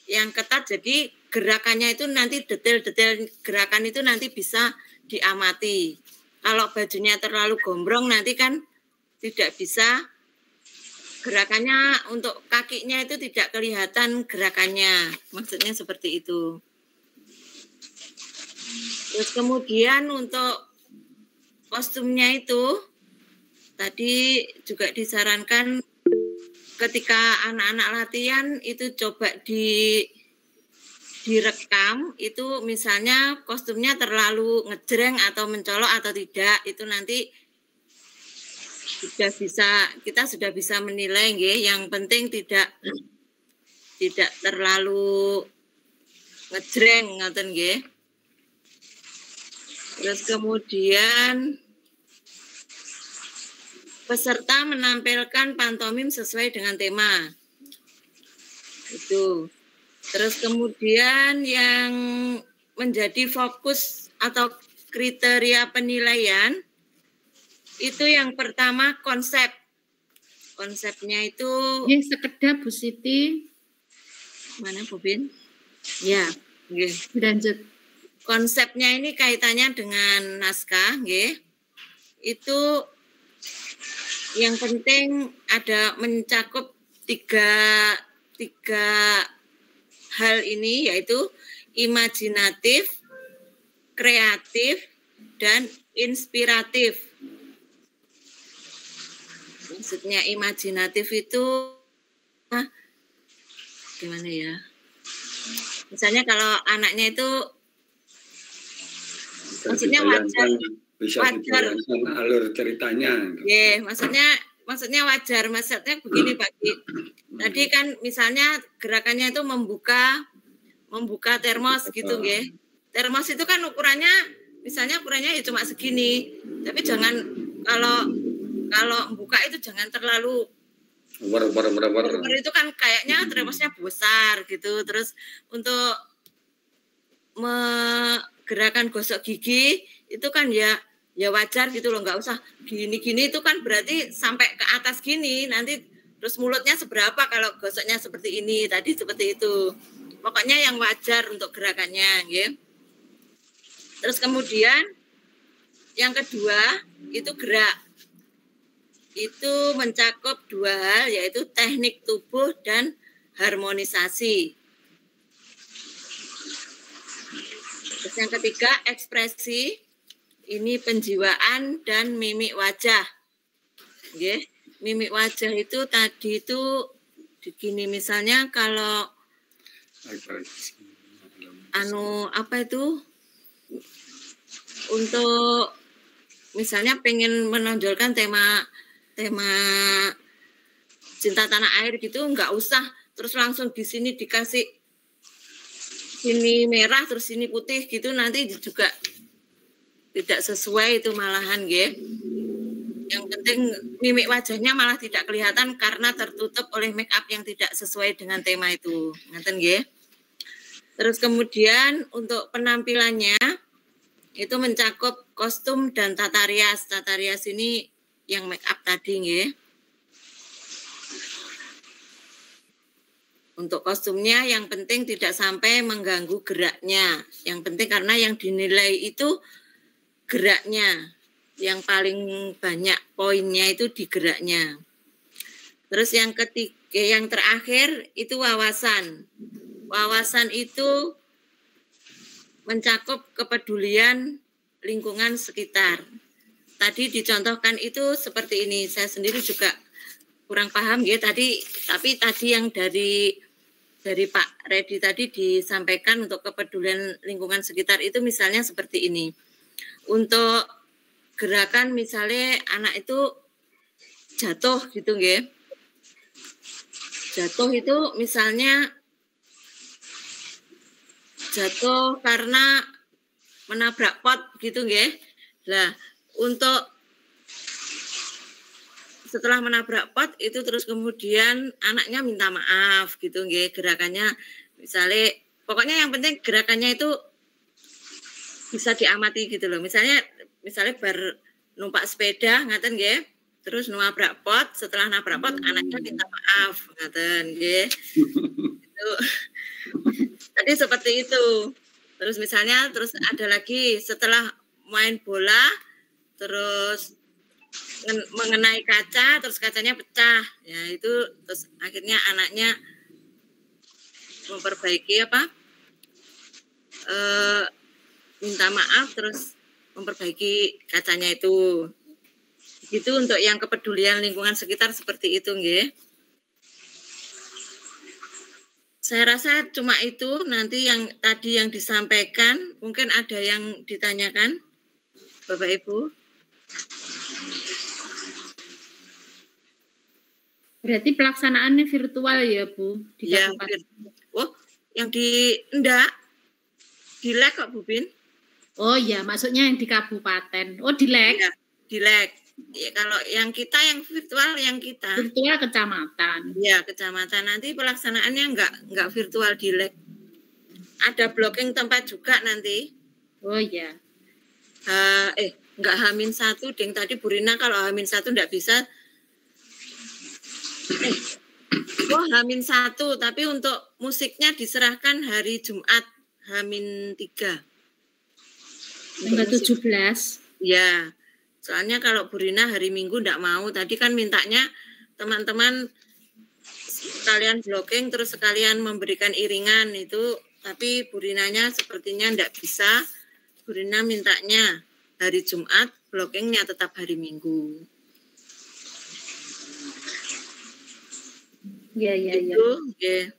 ketat. Jadi gerakannya itu nanti detail-detail gerakan itu nanti bisa diamati. Kalau bajunya terlalu gombrong nanti kan tidak bisa. Gerakannya untuk kakinya itu tidak kelihatan gerakannya, maksudnya seperti itu. Terus kemudian untuk kostumnya itu tadi juga disarankan ketika anak-anak latihan itu coba direkam, itu misalnya kostumnya terlalu ngejreng atau mencolok atau tidak, itu nanti kita sudah bisa menilai nggih. Yang penting tidak terlalu ngejreng ngoten nggih. Terus kemudian peserta menampilkan pantomim sesuai dengan tema. Itu. Terus kemudian yang menjadi fokus atau kriteria penilaian itu yang pertama konsep. Konsepnya itu sekedap Bu Siti. Mana Bu Bin? Ya, nggih. Lanjut. Konsepnya ini kaitannya dengan naskah, nggih. Itu yang penting ada mencakup tiga hal ini, yaitu imajinatif, kreatif, dan inspiratif. Maksudnya imajinatif itu gimana ya? Misalnya kalau anaknya itu maksudnya wajar, alur ceritanya. Yeah, maksudnya wajar. Maksudnya begini Pak Ki. Tadi kan misalnya gerakannya itu membuka termos gitu nggih. termos itu kan ukurannya, misalnya ukurannya ya cuma segini, tapi jangan kalau buka itu jangan terlalu itu kan kayaknya termosnya besar gitu. Terus untuk gerakan gosok gigi itu kan ya wajar gitu loh, nggak usah gini-gini, itu kan berarti sampai ke atas gini, nanti terus mulutnya seberapa kalau gosoknya seperti ini tadi, seperti itu. Pokoknya yang wajar untuk gerakannya, ya. Terus kemudian yang kedua itu gerak. Itu mencakup dua hal, yaitu teknik tubuh dan harmonisasi. Terus yang ketiga ekspresi, ini penjiwaan dan mimik wajah. Oke, mimik wajah itu tadi itu begini, misalnya kalau untuk misalnya pengen menonjolkan tema cinta tanah air gitu, nggak usah terus langsung di sini dikasih sini merah terus sini putih gitu, nanti juga tidak sesuai itu malahan, ya. Yang penting mimik wajahnya malah tidak kelihatan karena tertutup oleh make up yang tidak sesuai dengan tema itu, ngaten nggih. Terus kemudian untuk penampilannya itu mencakup kostum dan tata rias. Tata rias ini yang make up tadi, nggih. Untuk kostumnya yang penting tidak sampai mengganggu geraknya. Yang penting karena yang dinilai itu geraknya. Yang paling banyak poinnya itu di geraknya. Terus yang ketiga, yang terakhir itu wawasan. Wawasan itu mencakup kepedulian lingkungan sekitar. Tadi dicontohkan itu seperti ini. Saya sendiri juga kurang paham ya tadi, tapi tadi yang dari Pak Redi tadi disampaikan untuk kepedulian lingkungan sekitar itu misalnya seperti ini. Untuk gerakan misalnya anak itu jatuh gitu nggih. Jatuh itu misalnya jatuh karena menabrak pot gitu nggih. Lah, untuk setelah menabrak pot itu terus kemudian anaknya minta maaf gitu nggih, gerakannya misalnya pokoknya yang penting gerakannya itu bisa diamati gitu loh. Misalnya bar numpak sepeda ngaten nggih, terus nabrak pot, setelah nabrak pot anaknya minta maaf ngaten nggih. Itu tadi seperti itu. Terus misalnya terus ada lagi setelah main bola terus mengenai kaca, terus kacanya pecah, ya itu terus akhirnya anaknya memperbaiki minta maaf terus memperbaiki kacanya itu. Itu untuk yang kepedulian lingkungan sekitar seperti itu, nggih. Saya rasa cuma itu, nanti yang tadi yang disampaikan mungkin ada yang ditanyakan, Bapak Ibu. Berarti pelaksanaannya virtual ya, Bu? Ya, yang enggak, di LEK kok, Bu Bin. Oh ya, maksudnya yang di kabupaten. Oh, di LEK? Ya, di LEK. Ya, kalau yang kita, yang virtual, yang kita. Virtual kecamatan. Ya, kecamatan. Nanti pelaksanaannya enggak virtual di LEK. Ada blocking tempat juga nanti. Oh ya. Enggak H-1, Ding. Tadi Bu Rina kalau H-1 enggak bisa. H-1, tapi untuk musiknya diserahkan hari Jumat H-3. Tanggal 17. Ya, soalnya kalau Bu Rina hari Minggu enggak mau. Tadi kan mintanya teman-teman sekalian blocking terus sekalian memberikan iringan itu, tapi Bu Rinanya sepertinya enggak bisa. Bu Rina mintanya hari Jumat, blockingnya tetap hari Minggu. Ya. Okay.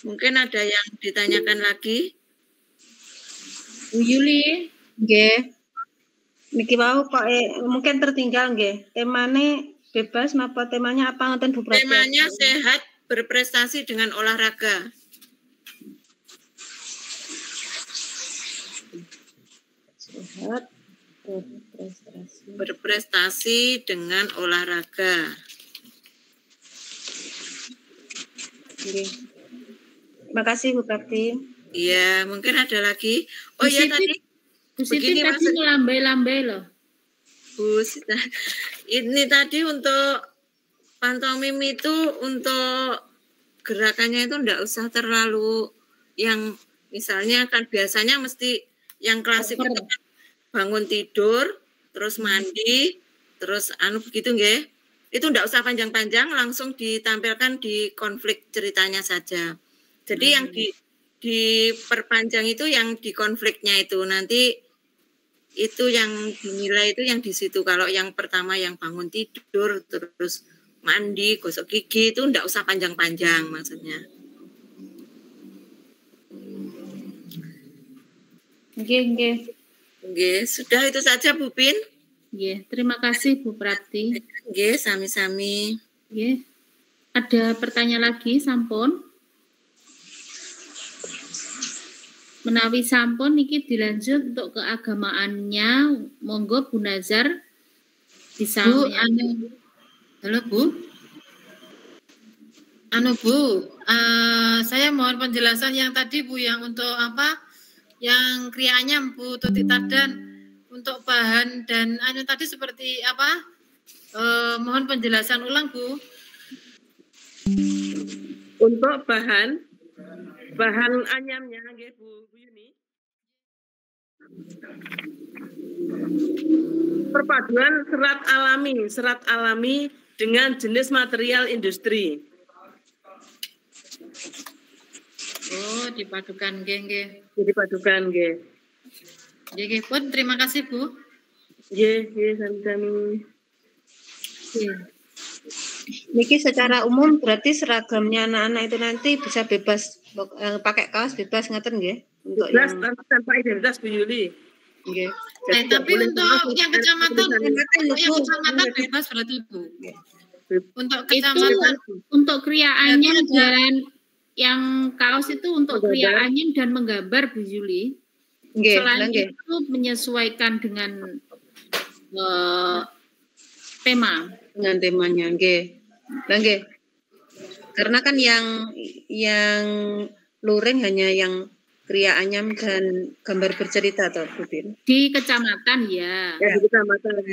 Mungkin ada yang ditanyakan lagi. Bu Yuli, nggih. Niki wau kok mungkin tertinggal nggih. Temane bebas napa temanya apa ngoten Bu Prati? Temanya sehat berprestasi dengan olahraga. Sehat, berprestasi. Berprestasi dengan olahraga. Oke. Makasih Bu Prapti. Iya, mungkin ada lagi. Oh iya tadi Bu Siti begini tadi maksud melambai-lambai loh. Bu Sita. Ini tadi untuk pantomim itu untuk gerakannya itu enggak usah terlalu yang misalnya kan biasanya mesti yang klasik itu kan bangun tidur, terus mandi, terus begitu nggih. Itu enggak usah panjang-panjang, langsung ditampilkan di konflik ceritanya saja. Jadi yang diperpanjang itu yang di konfliknya itu nanti itu yang dinilai itu yang di situ. Kalau yang pertama yang bangun tidur terus mandi, gosok gigi itu enggak usah panjang-panjang maksudnya. Nggih, sudah itu saja Bu Pin. Nggih, terima kasih Bu Prapti. Nggih, sami-sami. Nggih. Ada pertanyaan lagi sampun? Menawi sampun niki dilanjut untuk keagamaannya, monggo Bu Nazar bisa. Bu, halo Bu. Bu, saya mohon penjelasan yang tadi Bu, yang untuk apa? Yang krianya Bu Tuti Tadan untuk bahan dan tadi seperti apa? Mohon penjelasan ulang Bu. Untuk bahan anyamnya nggih Bu Yuni. Perpaduan serat alami dengan jenis material industri. Oh, dipadukan nggih. Dipadukan nggih. Nggih, pun terima kasih Bu. Nggih, sami-sami. Niki secara umum berarti seragamnya anak-anak itu nanti bisa bebas pakai kaos bebas ngaten nggih? Untuk yang tanpa identitas Bu Yuli. Nggih. Tapi untuk yang kecamatan bebas berarti Bu. Untuk kecamatan untuk kriya anyam dan yang kaos itu untuk kriya anyam dan menggambar Bu Yuli. Selain itu menyesuaikan dengan tema. Dengan temanya, nggih. Nggih. Karena kan yang luring hanya yang kriya anyam dan gambar bercerita toh, Bu Bin. Di kecamatan ya. Ya, di kecamatan.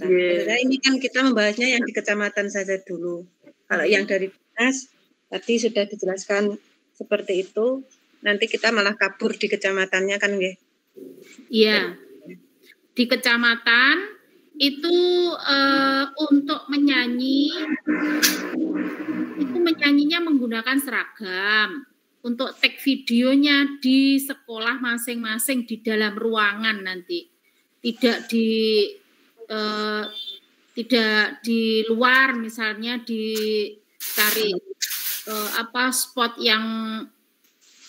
Yeah. Ini kan kita membahasnya yang di kecamatan saja dulu. Kalau yang dari dinas tadi sudah dijelaskan seperti itu, nanti kita malah kabur di kecamatannya kan nggih. Iya. Di kecamatan itu untuk menyanyi itu menyanyinya menggunakan seragam. Untuk tag videonya di sekolah masing-masing di dalam ruangan nanti, tidak di luar, misalnya dicari spot yang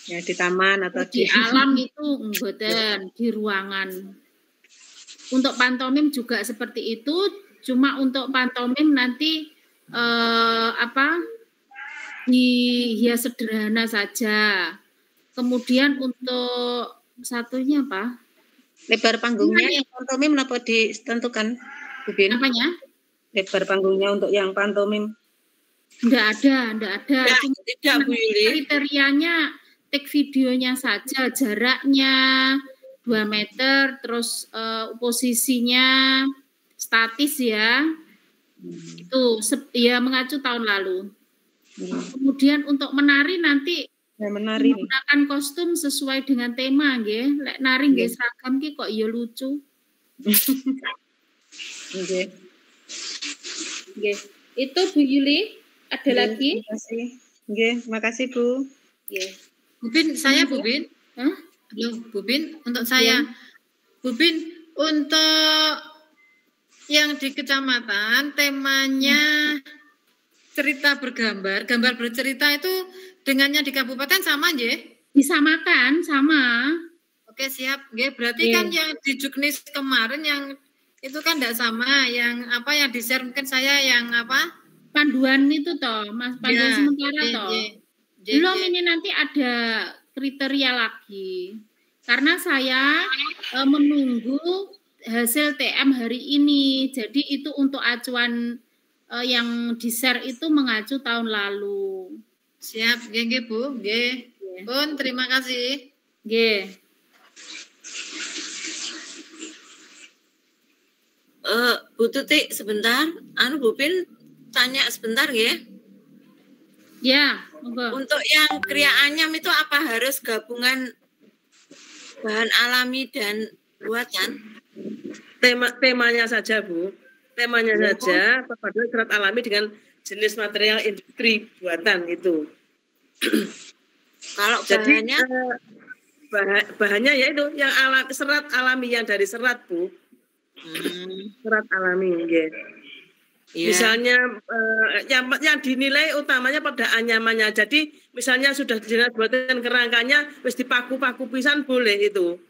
ya di taman atau di alam itu mboten, di ruangan. Untuk pantomim juga seperti itu, cuma untuk pantomim nanti dihias sederhana saja. Kemudian untuk satunya apa? Lebar panggungnya yang pantomim apa ditentukan, Bu Bin? Apanya? Lebar panggungnya untuk yang pantomim. Enggak ada. Tidak Bu Yuli. Kriterianya take videonya saja, jaraknya 2 meter, terus posisinya statis ya. Itu ya mengacu tahun lalu. Kemudian untuk menari nanti menggunakan kostum sesuai dengan tema nggih. Lek nari nggih seragam ki kok ya lucu. Nggih. Nggih. Itu Bu Yuli, ada lagi? Terima kasih. Nggih, makasih Bu. Nggih. Bu Bin, saya Bu Bin. Halo, Bu Bin, untuk saya. Bu Bin, untuk yang di kecamatan temanya cerita bergambar, gambar bercerita itu dengannya di kabupaten sama nggih? Disamakan, sama. Oke, siap. Nggih, berarti kan yang di Juknis kemarin yang itu kan tidak sama, yang yang di-share mungkin saya yang panduan itu toh, Mas, panduan sementara toh. Belum ini nanti ada kriteria lagi. Karena saya menunggu hasil TM hari ini. Jadi itu untuk acuan yang di-share itu mengacu tahun lalu. Siap, nggih Bu, nggih. Pun terima kasih. Nggih. Bu Tuti sebentar, Bu Pin tanya sebentar nggih. Ya, monggo. Untuk yang kriya anyam itu apa harus gabungan bahan alami dan buatan? Temanya saja, Bu. Temanya saja perpaduan serat alami dengan jenis material industri buatan itu. Kalau jadi bahannya bahannya ya itu yang serat alami yang dari serat, Bu. Serat alami, gitu. Yeah. Misalnya yang dinilai utamanya pada anyamannya. Jadi misalnya sudah jelas buatan kerangkanya, wis dipaku-paku pisan boleh itu.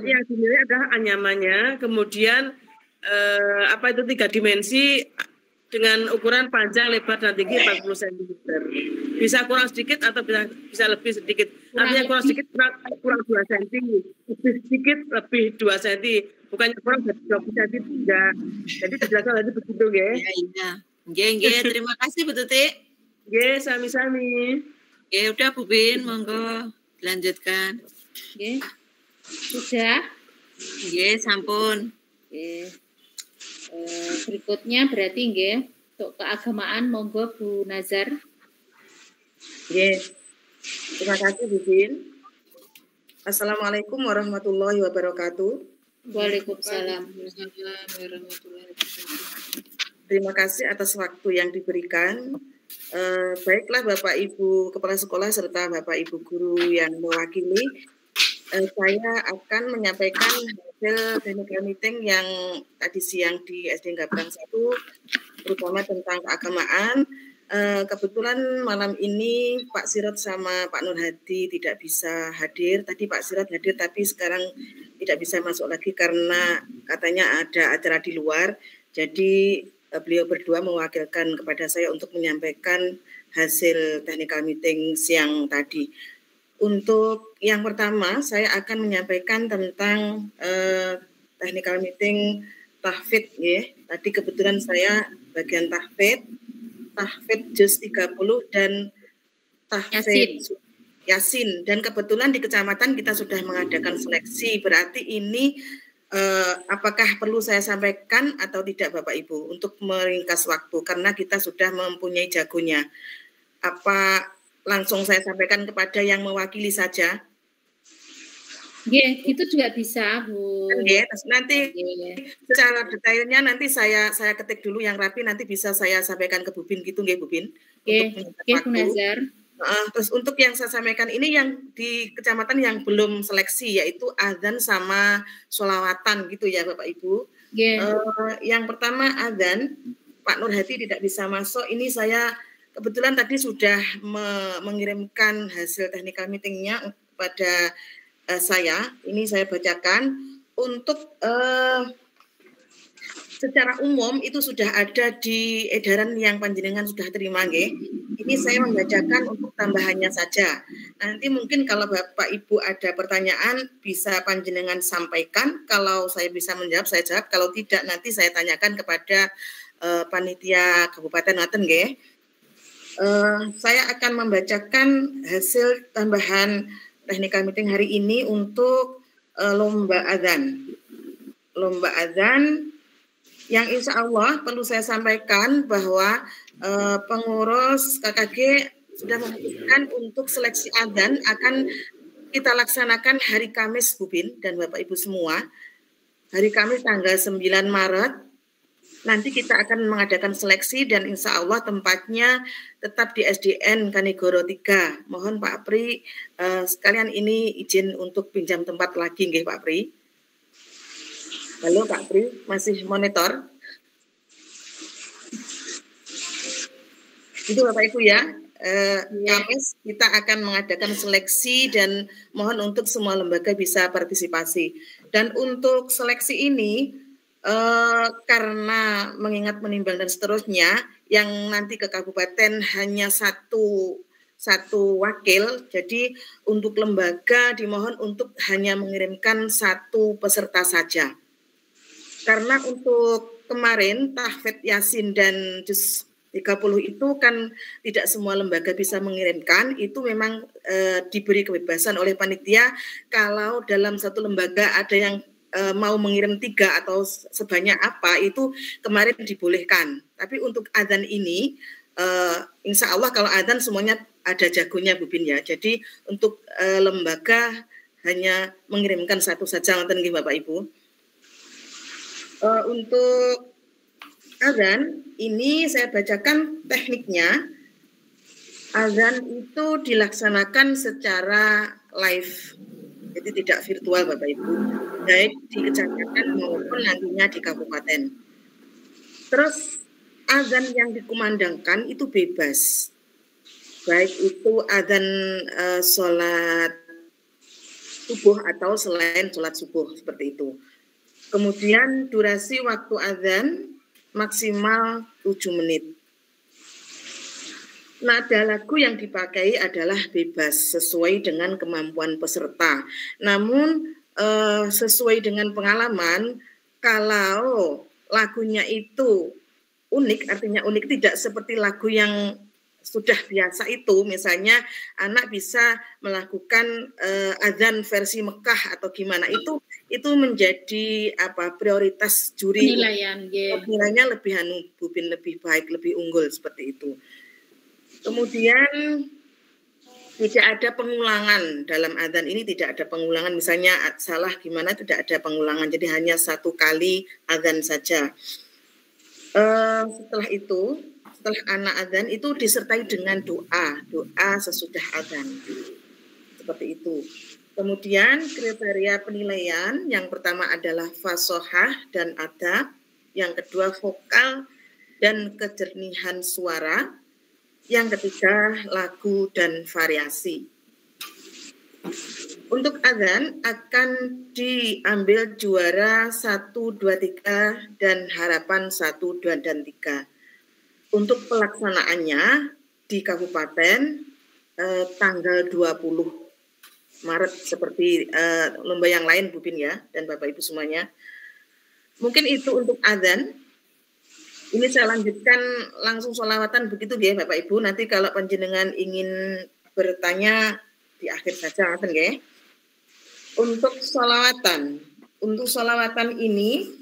Yang dinilai adalah anyamannya, kemudian apa itu 3 dimensi dengan ukuran panjang, lebar dan tinggi 40 cm. Bisa kurang sedikit atau bisa lebih sedikit. Artinya kurang sedikit kurang 2 cm, lebih sedikit lebih 2 cm. Bukannya kurang 20 cm tidak. Jadi dijelaskan lagi begitu, nggih. Iya. Nggih, terima kasih Bu Tuti. Nggih, sami-sami. Nggih, udah Bu Bin, monggo dilanjutkan. Nggih. Sudah? Nggih, sampun. Nggih. Berikutnya berarti nggih untuk keagamaan monggo Bu Nazar. Nggih. Terima kasih Bu Bin. Assalamualaikum warahmatullahi wabarakatuh. Waalaikumsalam. Terima kasih atas waktu yang diberikan. Baiklah Bapak Ibu Kepala Sekolah serta Bapak Ibu Guru yang mewakili, saya akan menyampaikan hasil technical meeting yang tadi siang di SD Gabrang 1, terutama tentang keagamaan. Kebetulan malam ini Pak Sirot sama Pak Nur Hadi tidak bisa hadir. Tadi Pak Sirot hadir tapi sekarang tidak bisa masuk lagi karena katanya ada acara di luar. Jadi beliau berdua mewakilkan kepada saya untuk menyampaikan hasil technical meeting siang tadi. Untuk yang pertama saya akan menyampaikan tentang technical meeting tahfidz ya. Tadi kebetulan saya bagian tahfidz JUS 30 dan tahfidz Yasin. Dan kebetulan di kecamatan kita sudah mengadakan seleksi. Berarti ini apakah perlu saya sampaikan atau tidak Bapak Ibu untuk meringkas waktu karena kita sudah mempunyai jagonya. Apa langsung saya sampaikan kepada yang mewakili saja? Iya, itu juga bisa, Bu. Nanti secara detailnya nanti saya ketik dulu yang rapi, nanti bisa saya sampaikan ke Bu Bin gitu, nggih Bu Bin. Oke, Bu Nazar. Terus untuk yang saya sampaikan ini yang di kecamatan yang belum seleksi yaitu adzan sama sholawatan gitu ya Bapak Ibu. Yang pertama adzan, Pak Nur Hadi tidak bisa masuk. Ini saya kebetulan tadi sudah mengirimkan hasil technical meetingnya kepada saya. Ini saya bacakan untuk secara umum itu sudah ada di edaran yang panjenengan sudah terima nggih. Ini saya membacakan untuk tambahannya saja. Nanti mungkin kalau Bapak Ibu ada pertanyaan bisa panjenengan sampaikan. Kalau saya bisa menjawab saya jawab. Kalau tidak nanti saya tanyakan kepada panitia Kabupaten Ngaten nggih. Saya akan membacakan hasil tambahan technical meeting hari ini untuk lomba adzan. Lomba adzan yang insya Allah perlu saya sampaikan bahwa pengurus KKG sudah memutuskan untuk seleksi adzan akan kita laksanakan hari Kamis Bu Bin dan Bapak Ibu semua. Hari Kamis tanggal 9 Maret. Nanti kita akan mengadakan seleksi dan insya Allah tempatnya tetap di SDN Kanigoro 3. Mohon Pak Pri sekalian ini izin untuk pinjam tempat lagi nggih Pak Pri. Halo Pak Pri, masih monitor? Itu Bapak Ibu ya. Kamis kita akan mengadakan seleksi dan mohon untuk semua lembaga bisa partisipasi. Dan untuk seleksi ini karena mengingat menimbang dan seterusnya yang nanti ke kabupaten hanya satu satu wakil. Jadi untuk lembaga dimohon untuk hanya mengirimkan satu peserta saja. Karena untuk kemarin tahfidz Yasin dan juz 30 itu kan tidak semua lembaga bisa mengirimkan, itu memang diberi kebebasan oleh panitia kalau dalam satu lembaga ada yang mau mengirim 3 atau sebanyak apa, itu kemarin dibolehkan. Tapi untuk adzan ini insya Allah kalau adzan semuanya ada jagonya Bu Bin ya. Jadi untuk lembaga hanya mengirimkan satu saja, ngoten nggih Bapak Ibu. Untuk adzan ini saya bacakan tekniknya. Adzan itu dilaksanakan secara live, jadi tidak virtual Bapak Ibu, baik di kecamatan maupun nantinya di kabupaten. Terus adzan yang dikumandangkan itu bebas, baik itu adzan sholat subuh atau selain sholat subuh seperti itu. Kemudian durasi waktu adzan maksimal 7 menit. Nada lagu yang dipakai adalah bebas sesuai dengan kemampuan peserta. Namun sesuai dengan pengalaman, kalau lagunya itu unik, artinya unik, tidak seperti lagu yang sudah biasa itu, misalnya anak bisa melakukan adzan versi Mekah atau gimana, itu menjadi prioritas juri. Penilaiannya lebih lebih baik, lebih unggul seperti itu. Kemudian tidak ada pengulangan dalam adzan ini, tidak ada pengulangan, misalnya salah gimana tidak ada pengulangan, jadi hanya satu kali adzan saja. Setelah itu, setelah anak adzan itu disertai dengan doa sesudah adzan, seperti itu. Kemudian kriteria penilaian yang pertama adalah fasohah dan adab, yang kedua vokal dan kejernihan suara, yang ketiga lagu dan variasi. Untuk adzan akan diambil juara 1, 2, 3 dan harapan 1, 2, dan 3. Untuk pelaksanaannya di kabupaten tanggal 20 Maret seperti lomba yang lain Bu Bin ya, dan Bapak Ibu semuanya. Mungkin itu untuk adzan. Ini saya lanjutkan langsung sholawatan begitu ya Bapak Ibu. Nanti kalau panjenengan ingin bertanya di akhir saja, nggih. Untuk sholawatan ini,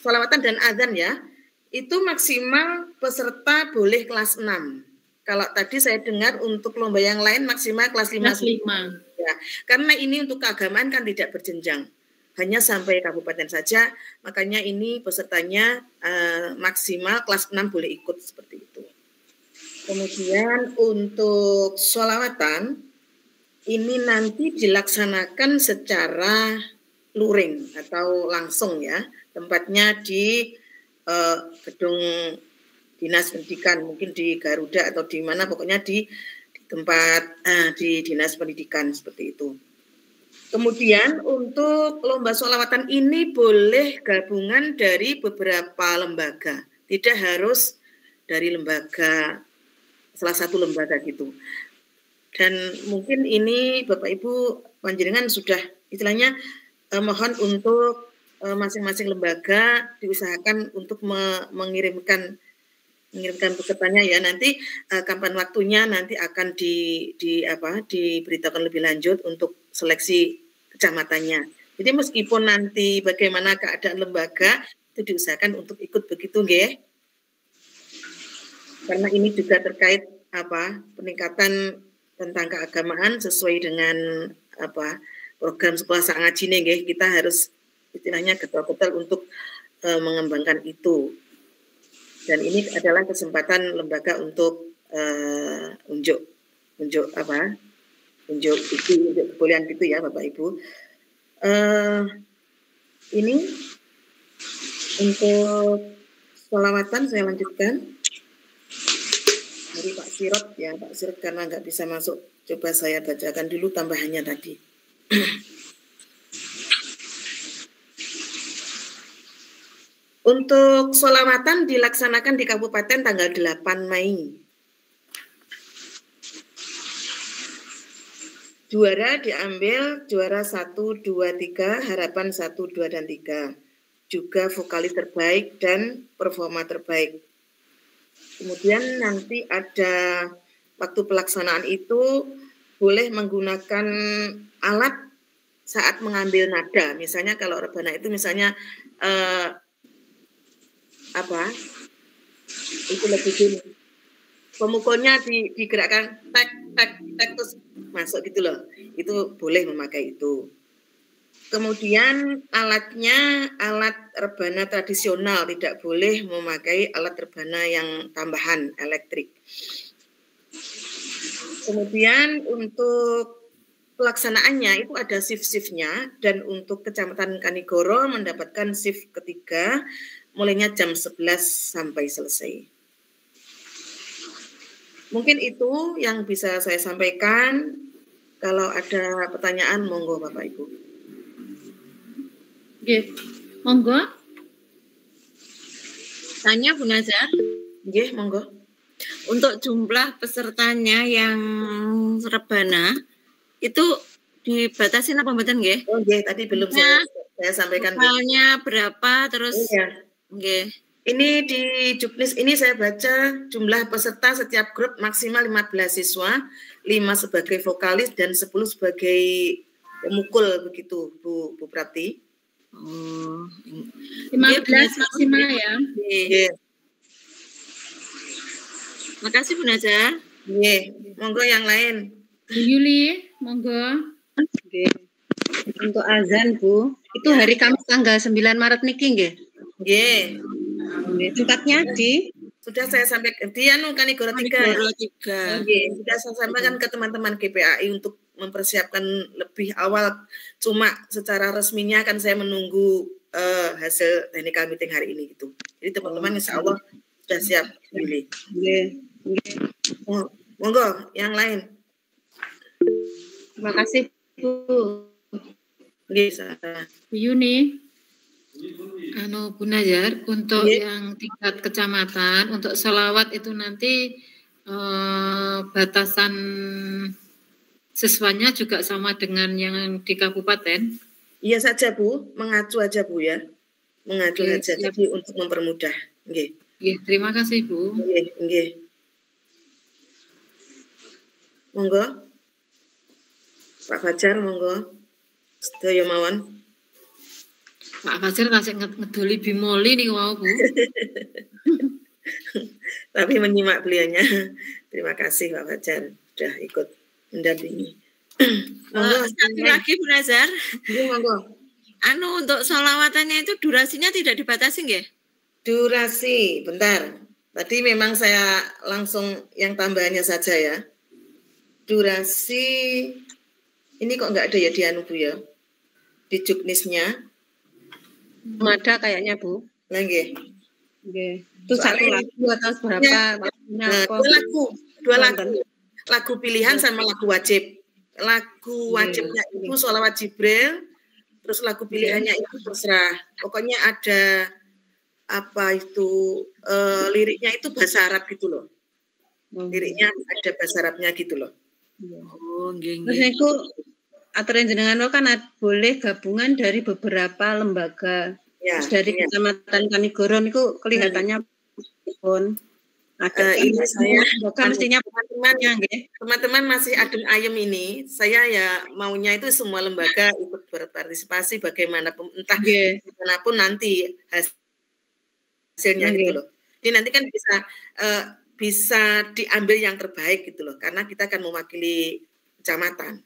sholawatan dan adzan ya, itu maksimal peserta boleh kelas 6. Kalau tadi saya dengar untuk lomba yang lain maksimal kelas 5. Ya, karena ini untuk keagamaan kan tidak berjenjang, hanya sampai kabupaten saja, makanya ini pesertanya maksimal kelas 6 boleh ikut seperti itu. Kemudian untuk sholawatan ini nanti dilaksanakan secara luring atau langsung ya, tempatnya di gedung dinas pendidikan, mungkin di Garuda atau di mana, pokoknya di tempat di dinas pendidikan seperti itu. Kemudian untuk lomba sholawatan ini boleh gabungan dari beberapa lembaga, tidak harus dari lembaga, salah satu lembaga gitu. Dan mungkin ini Bapak Ibu panjenengan sudah istilahnya mohon untuk masing-masing lembaga diusahakan untuk mengirimkan pesertanya ya. Nanti kapan waktunya nanti akan diberitakan lebih lanjut untuk seleksi kecamatannya. Jadi meskipun nanti bagaimana keadaan lembaga itu diusahakan untuk ikut begitu nggih. Karena ini juga terkait peningkatan tentang keagamaan sesuai dengan program sekolah sak ngajine nggih. Kita harus istilahnya betul-betul untuk mengembangkan itu. Dan ini adalah kesempatan lembaga untuk unjuk kebolehan gitu ya Bapak Ibu. Ini untuk sholawatan saya lanjutkan dari Pak Sirot ya, Pak Sirot karena nggak bisa masuk, coba saya bacakan dulu tambahannya tadi. Untuk sholawatan dilaksanakan di Kabupaten tanggal 8 Mei. Juara diambil juara 1, 2, 3, harapan 1, 2, dan 3. Juga vokalis terbaik dan performa terbaik. Kemudian nanti ada waktu pelaksanaan itu boleh menggunakan alat saat mengambil nada. Misalnya kalau rebana itu misalnya itu lebih gini. Pemukulnya digerakkan tek terus masuk gitu loh. Itu boleh memakai itu. Kemudian alatnya alat rebana tradisional, tidak boleh memakai alat rebana yang tambahan elektrik. Kemudian untuk pelaksanaannya itu ada shift-shiftnya, dan untuk Kecamatan Kanigoro mendapatkan shift ketiga mulainya jam 11 sampai selesai. Mungkin itu yang bisa saya sampaikan. Kalau ada pertanyaan, monggo Bapak Ibu. Oke, monggo. Tanya Bu Nazar. Nggih, monggo. Untuk jumlah pesertanya yang rebana itu dibatasin apa mboten nggih? Oh nggih, tadi belum saya sampaikan. Totalnya berapa terus? Iya. Nggih. Ini di Juknis ini saya baca jumlah peserta setiap grup maksimal 15 siswa, 5 sebagai vokalis dan 10 sebagai pemukul begitu Bu Prati. Oh. 15 maksimal ya. Iya. Makasih Bu Nazar. Nggih, monggo yang lain. Bu Yuli, monggo. Oke. Untuk azan Bu, itu hari Kamis tanggal 9 Maret niki nggih. Nggih. Tempatnya di sudah saya sampaikan di Kanigoro 3. Nggih, sudah saya sampaikan ke teman-teman GPAI untuk mempersiapkan lebih awal. Cuma secara resminya kan saya menunggu hasil technical meeting hari ini gitu. Jadi teman-teman insya Allah sudah siap pilih. Monggo yang lain. Terima kasih Bu. Bu Yuni. Bu Nazar, untuk yang tingkat kecamatan, untuk sholawat itu nanti batasan siswanya juga sama dengan yang di kabupaten? Iya saja Bu, mengacu aja Bu ya. Mengacu aja, jadi untuk mempermudah. Nggih. Nggih, terima kasih Bu. Nggih. Monggo. Pak Fajar, monggo. Sedaya mawon. Pak Fajar kasih ngedoli bimoli nih wow Bu. Tapi menyimak beliaunya. Terima kasih Pak Fajar sudah ikut mendampingi. Satu lagi Bu Nazar. Monggo. Untuk sholawatannya itu durasinya tidak dibatasi nggih? Durasi, bentar. Tadi memang saya langsung yang tambahannya saja ya. Durasi ini kok nggak ada ya di Bu ya? Di Juknisnya. Ada kayaknya Bu. Lagi. Oke. Itu satu lagu atau berapa? Dua lagu pilihan sama lagu wajib. Lagu wajibnya itu sholawat Jibril, terus lagu pilihannya itu terserah. Pokoknya ada liriknya itu bahasa Arab gitu loh. Liriknya ada bahasa Arabnya gitu loh. Terus itu aturan jenengan kan boleh gabungan dari beberapa lembaga. Terus dari Kecamatan Kanigoro itu kelihatannya pun ada ini saya mestinya teman-teman masih adem ayem ini. Saya ya maunya itu semua lembaga ikut berpartisipasi bagaimanapun entah bagaimanapun nanti hasilnya gitu loh. Jadi nanti kan bisa diambil yang terbaik gitu loh, karena kita akan mewakili kecamatan.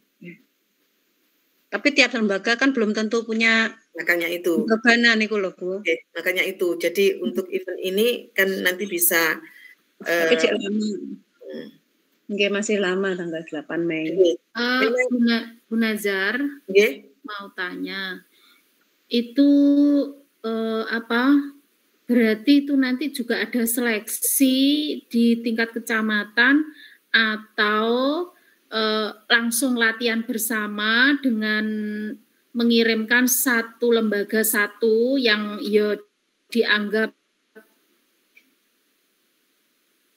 Tapi tiap lembaga kan belum tentu punya, makanya itu rebana nih loh Bu. Makanya itu. Jadi untuk event ini kan nanti bisa masih lama tanggal 8 Mei. Bu Nazar, mau tanya, itu berarti itu nanti juga ada seleksi di tingkat kecamatan atau langsung latihan bersama dengan mengirimkan satu lembaga yang dianggap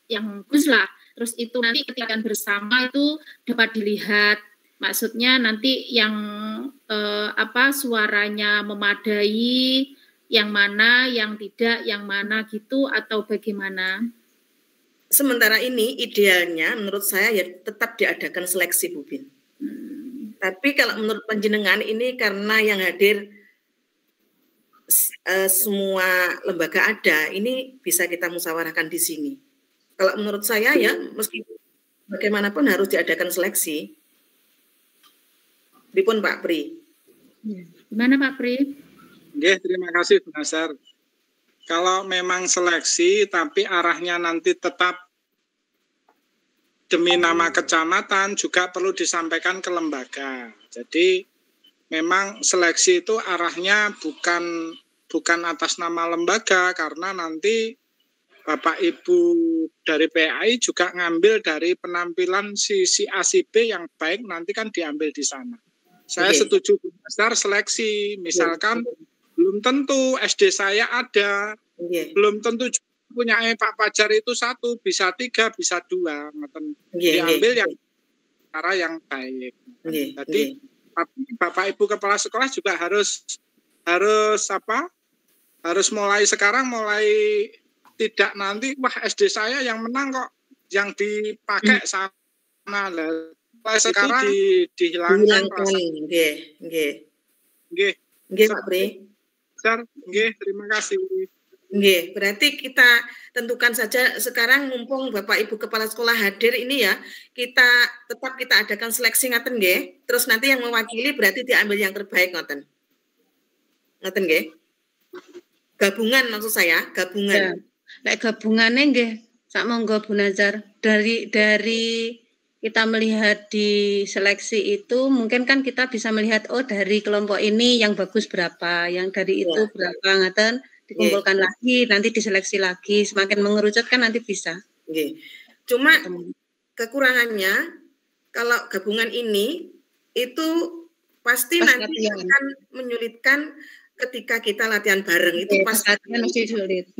yang bagus lah. Terus itu nanti ketika bersama itu dapat dilihat Maksudnya nanti yang suaranya memadai, yang mana, yang tidak, yang mana gitu atau bagaimana? Sementara ini idealnya menurut saya ya tetap diadakan seleksi, Bu Bin. Tapi kalau menurut panjenengan ini karena yang hadir semua lembaga ada, ini bisa kita musyawarahkan di sini. Kalau menurut saya ya meskipun bagaimanapun harus diadakan seleksi. Dipun Pak Pri. Gimana Pak Pri? Oke, terima kasih Bu Nasar. Kalau memang seleksi tapi arahnya nanti tetap demi nama kecamatan juga perlu disampaikan ke lembaga. Jadi memang seleksi itu arahnya bukan atas nama lembaga karena nanti Bapak Ibu dari PAI juga ngambil dari penampilan si A si B yang baik nanti kan diambil di sana. Saya setuju besar seleksi, misalkan belum tentu SD saya ada, belum tentu punya Pak Pajar itu 1, bisa 3, bisa 2, diambil yang cara yang baik. Jadi Bapak Ibu kepala sekolah juga harus mulai sekarang, mulai tidak nanti wah SD saya yang menang kok, yang dipakai sana lah. Sekarang dihilangkan. Nggih, Pak Pri. Nggih, terima kasih. Nggih, berarti kita tentukan saja sekarang mumpung Bapak Ibu kepala sekolah hadir ini ya, kita adakan seleksi ngaten nggih. Terus nanti yang mewakili berarti diambil yang terbaik ngoten. Ngoten nggih. Gabungan maksud saya, gabungan. Lek gabungane nggih, sak monggo Bu Nazar. Dari kita melihat di seleksi itu mungkin kan kita bisa melihat dari kelompok ini yang bagus berapa, yang dari itu berapa ngaten dikumpulkan lagi, nanti diseleksi lagi, semakin mengerucut kan nanti bisa. Cuma kekurangannya kalau gabungan ini itu pasti nanti akan menyulitkan ketika kita latihan bareng itu pasti sulit.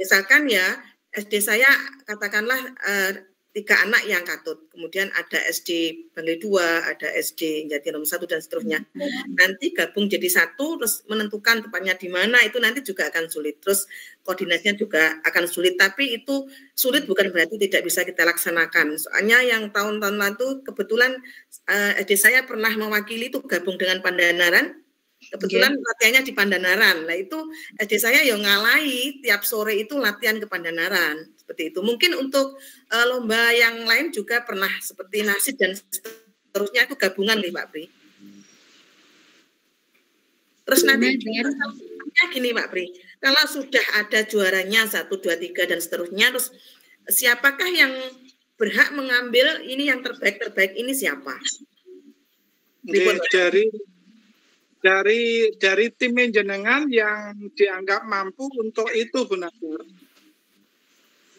Misalkan ya SD saya katakanlah 3 anak yang katut, kemudian ada SD Bangli 2, ada SD Jati nomor 1 dan seterusnya. Nanti gabung jadi 1, terus menentukan tempatnya di mana itu nanti juga akan sulit. Terus koordinasinya juga akan sulit. Tapi itu sulit bukan berarti tidak bisa kita laksanakan. Soalnya yang tahun-tahun lalu kebetulan SD saya pernah mewakili itu gabung dengan Pandanaran. Kebetulan latihannya di Pandanaran. Nah itu SD saya yang ngalahi tiap sore itu latihan ke Pandanaran. Seperti itu. Mungkin untuk lomba yang lain juga pernah seperti nasid dan seterusnya itu gabungan nih Pak Pri. Terus nanti gini Pak Pri, kalau sudah ada juaranya 1, 2, 3 dan seterusnya, terus siapakah yang berhak mengambil ini yang terbaik ini siapa? Dari tim jenengan yang dianggap mampu untuk itu Bu Nasir.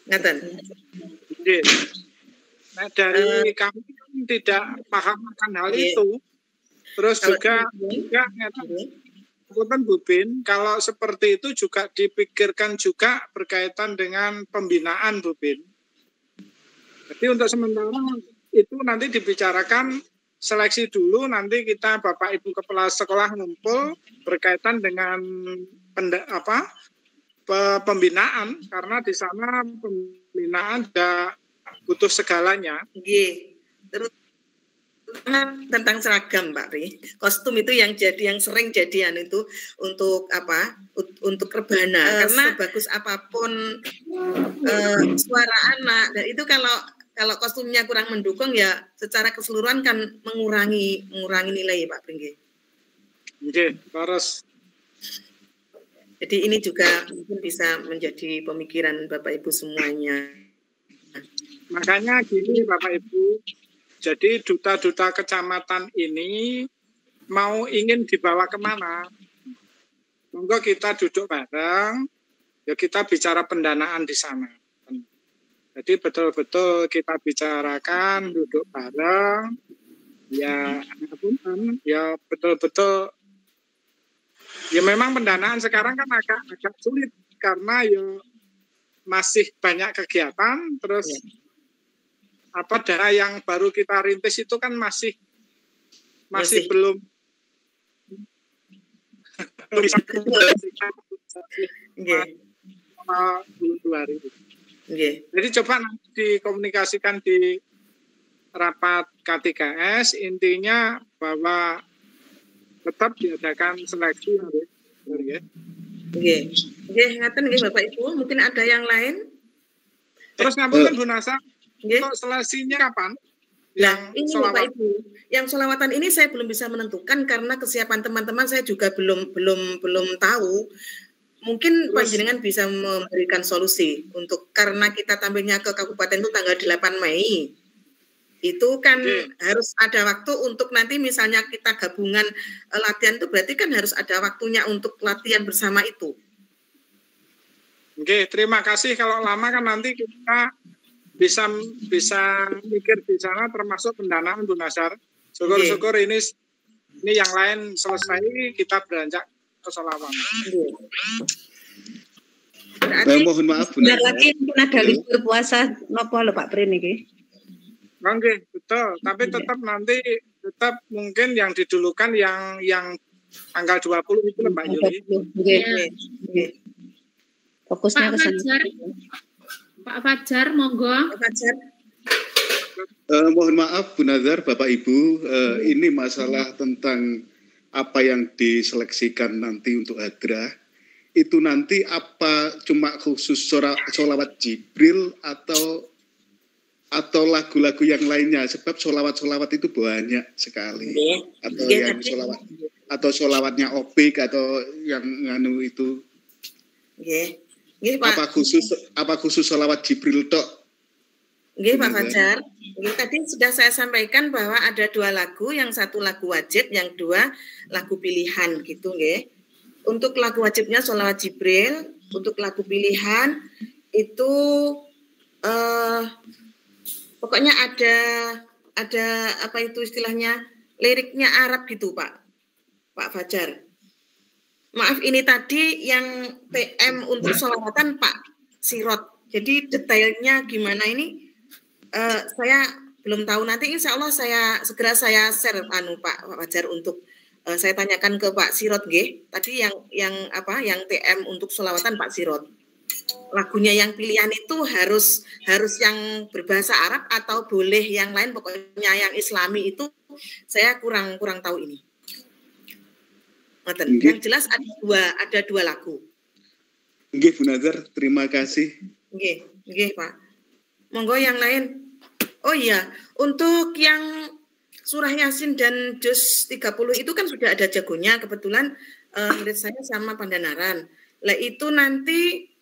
Ngaten. Nah, dari kami tidak paham akan hal itu. Terus juga Bu Bin, kalau seperti itu juga dipikirkan juga berkaitan dengan pembinaan Bu Bin. Jadi untuk sementara itu nanti dibicarakan seleksi dulu, nanti kita Bapak Ibu kepala sekolah ngumpul berkaitan dengan pembinaan, karena di sana pembinaan juga butuh segalanya. Terus tentang seragam Pak Pri, kostum itu yang sering jadian itu untuk untuk rebana, karena bagus apapun suara anak, dan itu kalau kostumnya kurang mendukung ya secara keseluruhan kan mengurangi nilai Pak Pri. Terus. Jadi ini juga mungkin bisa menjadi pemikiran Bapak Ibu semuanya. Makanya gini Bapak Ibu, jadi duta-duta kecamatan ini mau ingin dibawa kemana? Monggo kita duduk bareng, ya kita bicara pendanaan di sana. Jadi betul-betul kita bicarakan, duduk bareng, ya betul-betul. Ya memang pendanaan sekarang kan agak sulit karena ya masih banyak kegiatan, terus dana yang baru kita rintis itu kan masih masih belum bisa Jadi coba nanti dikomunikasikan di rapat K3S, intinya bahwa tetap diadakan seleksi. Ngaten nggih Bapak Ibu, mungkin ada yang lain. Terus ngapunten Bu Nasa, untuk seleksinya kapan? Yang ini Bapak Ibu, yang sholawatan ini saya belum bisa menentukan karena kesiapan teman-teman saya juga belum tahu. Mungkin panjenengan bisa memberikan solusi untuk karena kita tampilnya ke kabupaten itu tanggal 8 Mei. Itu kan harus ada waktu untuk nanti misalnya kita gabungan latihan itu berarti kan harus ada waktunya untuk latihan bersama itu. Oke, terima kasih. Kalau lama kan nanti kita bisa mikir di sana termasuk pendanaan Bu Nasar. Syukur-syukur ini yang lain selesai kita beranjak ke sholawat. Mohon maaf Bu Nasar. Lagi mungkin ada libur puasa nopo lho Pak Prin iki. Oke, betul. Tapi tetap nanti mungkin yang didulukan yang tanggal 20 itu Mbak Yuli. Fokusnya ke sana. Pak Fajar, monggo. Pak Fajar. Mohon maaf Bu Nazar, Bapak Ibu, ini masalah tentang apa yang diseleksikan nanti untuk hadrah. Itu nanti apa cuma khusus sholawat Jibril atau lagu-lagu yang lainnya? Sebab sholawat itu banyak sekali. Atau yang sholawat atau sholawatnya Opik atau yang nganu itu. Apa khusus sholawat Jibril tok? Nggih Pak Fajar. Tadi sudah saya sampaikan bahwa ada 2 lagu, yang 1 lagu wajib, yang 2 lagu pilihan gitu nggih. Untuk lagu wajibnya sholawat Jibril, untuk lagu pilihan itu pokoknya ada apa itu istilahnya liriknya Arab gitu Pak Fajar. Maaf ini tadi yang TM untuk sholawatan Pak Sirot. Jadi detailnya gimana ini saya belum tahu. Nanti insya Allah segera saya share Pak Fajar untuk saya tanyakan ke Pak Sirot nggih. Tadi yang TM untuk sholawatan Pak Sirot. Lagunya yang pilihan itu harus yang berbahasa Arab atau boleh yang lain, pokoknya yang Islami itu saya kurang tahu ini. Yang jelas ada dua lagu. Nggih Bu Nazar, terima kasih. Nggih Pak. Monggo yang lain. Oh iya, untuk yang Surah Yasin dan Juz 30 itu kan sudah ada jagonya, kebetulan murid saya sama Pandanaran. Lah itu nanti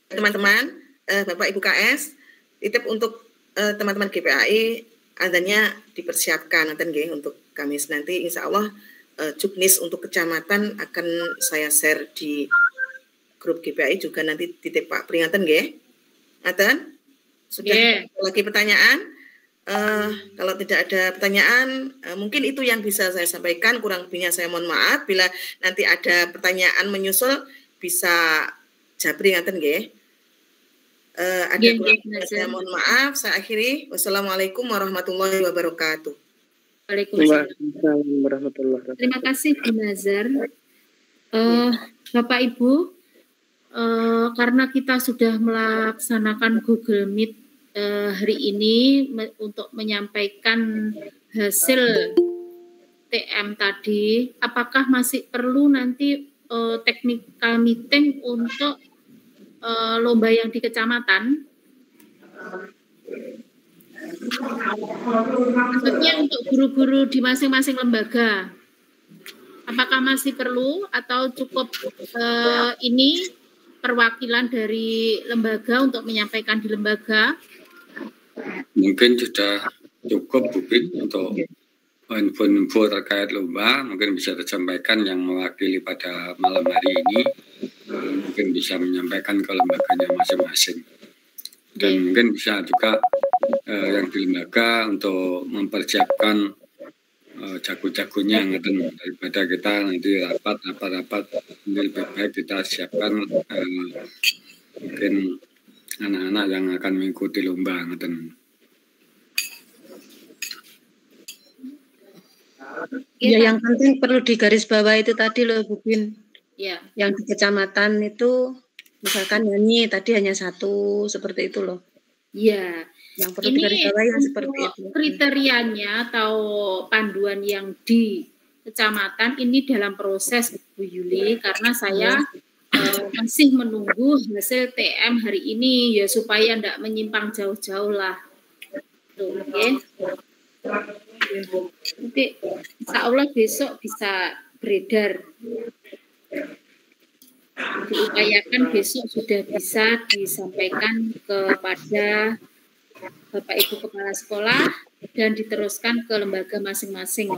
teman-teman, Bapak Ibu KS, titip untuk teman-teman GPAI adanya dipersiapkan nanti nggih untuk Kamis nanti insya Allah juknis untuk kecamatan akan saya share di grup GPAI juga nanti titip Pak peringatan nggih. Ngaten? Sudah lagi pertanyaan? Kalau tidak ada pertanyaan, mungkin itu yang bisa saya sampaikan. Kurang lebihnya saya mohon maaf. Bila nanti ada pertanyaan menyusul, bisa jabri ngaten nggih. Ada kurang saya mohon maaf. Saya akhiri. Wassalamualaikum warahmatullahi wabarakatuh. Waalaikumsalam warahmatullahi wabarakatuh. Terima kasih Bu Nazar. Bapak Ibu, karena kita sudah melaksanakan Google Meet hari ini untuk menyampaikan hasil TM tadi, apakah masih perlu nanti technical meeting untuk lomba yang di kecamatan? Maksudnya untuk guru-guru di masing-masing lembaga, apakah masih perlu atau cukup ini perwakilan dari lembaga untuk menyampaikan di lembaga? Mungkin sudah cukup Bupin untuk info-info terkait lomba, mungkin bisa disampaikan yang mewakili pada malam hari ini, mungkin bisa menyampaikan ke lembaganya masing-masing. Dan mungkin bisa juga yang di lembaga untuk mempersiapkan jago-jagonya daripada kita nanti rapat ini lebih baik kita siapkan mungkin anak-anak yang akan mengikuti lomba Ya, yang penting perlu digarisbawahi itu tadi loh Bu Bin. Ya. Yang di kecamatan itu misalkan nyanyi tadi hanya satu seperti itu loh. Iya. Yang perlu digarisbawahi yang seperti itu. Kriterianya atau panduan yang di kecamatan ini dalam proses Bu Yuli karena saya masih menunggu hasil TM hari ini ya supaya tidak menyimpang jauh-jauh lah. Tuh, okay. Nanti insya Allah besok bisa beredar. Diupayakan besok sudah bisa disampaikan kepada Bapak Ibu Kepala Sekolah dan diteruskan ke lembaga masing-masing.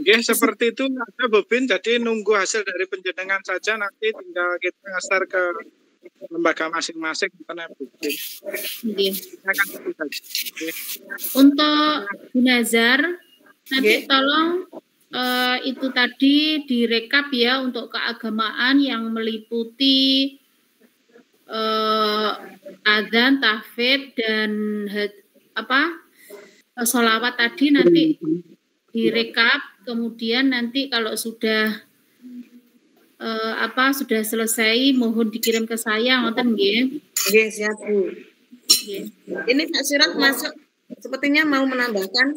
Ya, seperti itu Bu Bin. Jadi nunggu hasil dari penjenengan saja, nanti tinggal kita nge-share ke lembaga masing-masing. Untuk Bu Nazar, nanti tolong itu tadi direkap ya untuk keagamaan yang meliputi adzan, tahfidz dan sholawat tadi nanti direkap. Kemudian nanti kalau sudah sudah selesai mohon dikirim ke saya ngoten nggih. Nggih, siap Bu. Ini Pak Sirat masuk sepertinya mau menambahkan.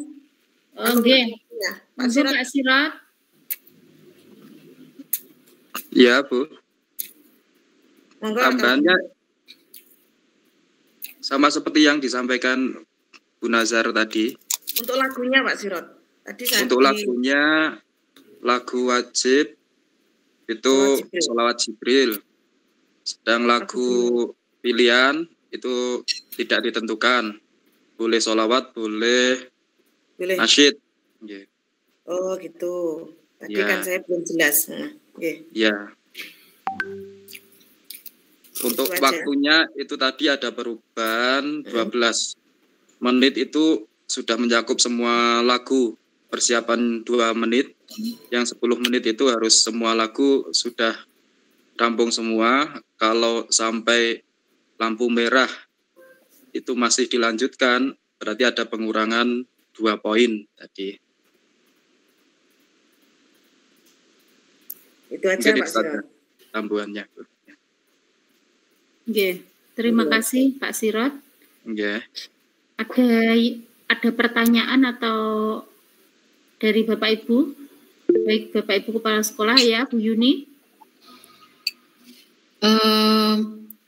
Nggih. Ya, Pak Sirat. Ya, Bu. Monggo. Tambahannya sama seperti yang disampaikan Bu Nazar tadi. Untuk lagunya Pak Sirat. Untuk lagunya lagu wajib itu sholawat Jibril. Sedang lagu pilihan itu tidak ditentukan. Boleh sholawat, boleh nasyid. Yeah. Oh gitu. Tadi kan saya belum jelas. Ya. Untuk waktunya itu tadi ada perubahan 12 menit itu sudah mencakup semua lagu. Persiapan 2 menit, yang 10 menit itu harus semua lagu sudah rampung semua. Kalau sampai lampu merah itu masih dilanjutkan, berarti ada pengurangan 2 poin tadi. Itu aja Pak Sirot. Tambahannya. Oke, terima kasih Pak Sirot. Oke. Ada pertanyaan atau dari Bapak Ibu, baik Bapak Ibu Kepala Sekolah ya, Bu Yuni.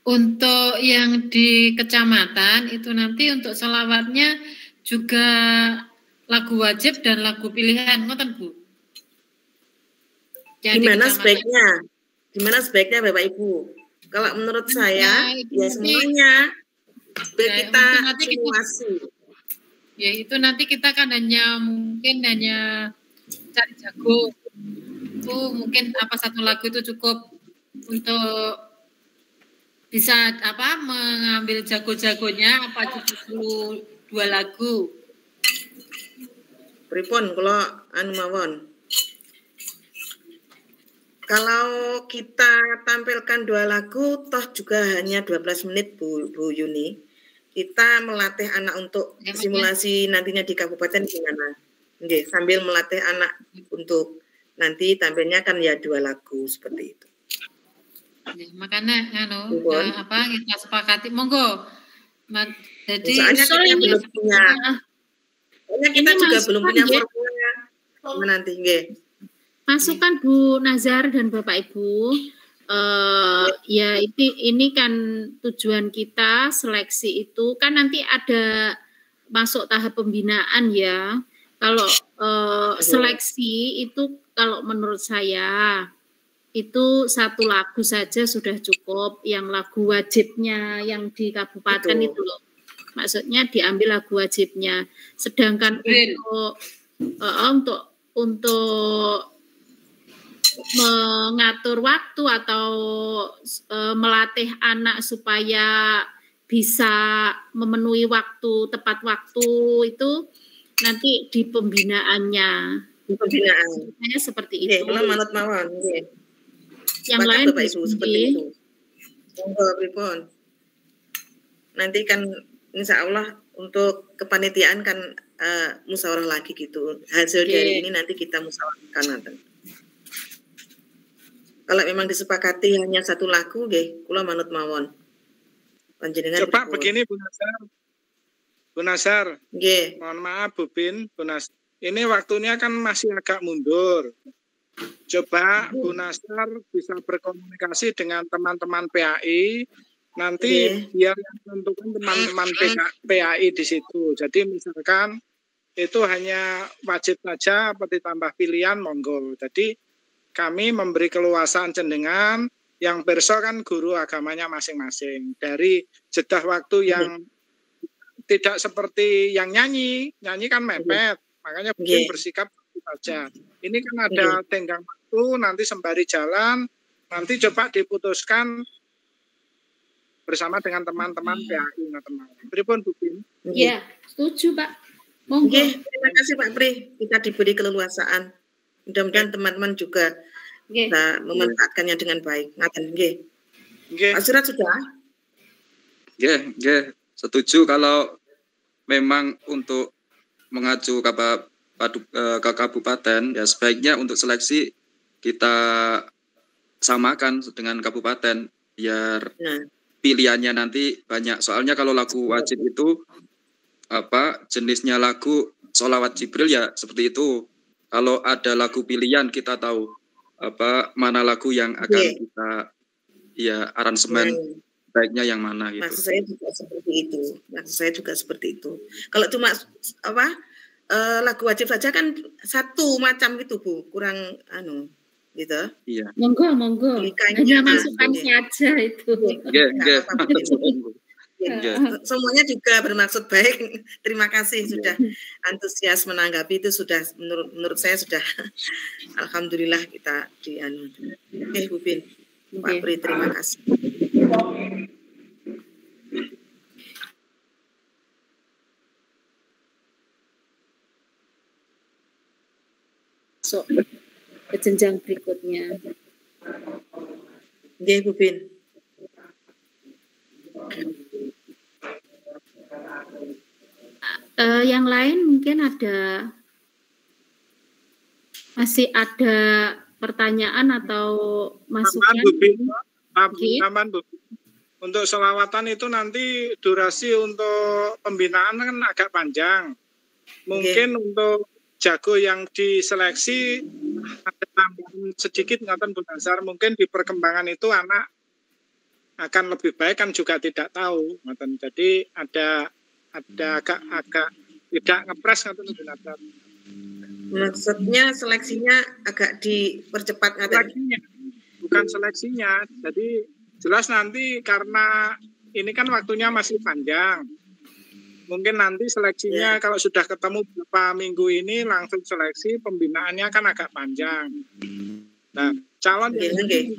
Untuk yang di kecamatan itu nanti untuk sholawatnya juga lagu wajib dan lagu pilihan, ngoten Bu? Gimana sebaiknya Bapak Ibu? Kalau menurut saya ya semuanya kita simulasi. Ya itu nanti kita kan mungkin hanya cari jago. Itu mungkin satu lagu itu cukup untuk bisa mengambil jago-jagonya cukup 2 lagu. Pripun kalau mawon. Kalau kita tampilkan 2 lagu toh juga hanya 12 menit Bu Yuni. Kita melatih anak untuk simulasi nantinya di kabupaten gimana? Nggih, sambil melatih anak untuk nanti tampilnya kan ya 2 lagu seperti itu. Makanya kita sepakati monggo. Jadi soalnya kita juga belum punya formula nanti nggih. Masukan Bu Nazar dan Bapak Ibu, ya ini kan tujuan kita seleksi itu kan nanti ada masuk tahap pembinaan ya. Kalau seleksi itu kalau menurut saya itu 1 lagu saja sudah cukup, yang lagu wajibnya yang di kabupaten itu loh. Maksudnya diambil lagu wajibnya. Sedangkan untuk mengatur waktu atau melatih anak supaya bisa memenuhi waktu tepat waktu itu nanti di pembinaannya. Di pembinaan. Saya seperti itu. Manut mawon. Yang lain Bapak Ibu seperti itu. Monggo nanti kan insya Allah untuk kepanitiaan kan musyawarah lagi gitu. Hasil dari ini nanti kita musyawarahkan. Kalau memang disepakati hanya 1 lagu, kula manut mawon. Panjenengan coba begini Bu Nasar. Nggih. Mohon maaf Bu Bin, Bu Nasar. Ini waktunya kan masih agak mundur. Coba Bu Nasar bisa berkomunikasi dengan teman-teman PAI. Nanti biar yang menentukan teman-teman PAI di situ. Jadi misalkan itu hanya wajib saja atau ditambah pilihan monggo. Jadi kami memberi keluasan jenengan yang perso kan guru agamanya masing-masing. Dari jeda waktu yang tidak seperti yang nyanyi kan mepet. Makanya mungkin bersikap saja. Ini kan ada tenggang waktu, nanti sembari jalan, nanti coba diputuskan bersama dengan teman-teman PAI. Pripun Bu Bin? Iya, setuju Pak. Monggo. Terima kasih Pak Pri, kita diberi keleluasaan. Mudah-mudahan teman-teman juga bisa memanfaatkannya dengan baik. Ngaten nggih. Pak Surat sudah? Nggih, setuju kalau memang untuk mengacu ke kabupaten ya sebaiknya untuk seleksi kita samakan dengan kabupaten biar pilihannya nanti banyak. Soalnya kalau lagu wajib itu jenisnya lagu sholawat Jibril ya seperti itu. Kalau ada lagu pilihan kita tahu mana lagu yang akan kita aransemen baiknya yang mana gitu. Maksud saya juga seperti itu. Kalau cuma lagu wajib saja kan 1 macam gitu Bu, kurang gitu. Iya. Monggo. Hanya masukan saja itu. Semuanya juga bermaksud baik. Terima kasih sudah antusias menanggapi itu sudah menurut saya sudah alhamdulillah kita Bu Bin. Pak Pri terima kasih. So, ke jenjang berikutnya. Nggih, Bu Bin. Yang lain mungkin masih ada pertanyaan atau masukan? Aman, Bu. Untuk selawatan itu nanti durasi untuk pembinaan kan agak panjang. Mungkin untuk jago yang diseleksi ada tambahan sedikit ngaten Bu Nazar, mungkin di perkembangan itu anak akan lebih baik kan juga tidak tahu ngaten. Jadi ada agak tidak ngepres ngaten Bu Nazar. Maksudnya seleksinya agak dipercepat seleksinya, bukan seleksinya. Jadi jelas nanti karena ini kan waktunya masih panjang. Mungkin nanti seleksinya kalau sudah ketemu beberapa minggu ini langsung seleksi, pembinaannya kan agak panjang. Nah, calon yang mungkin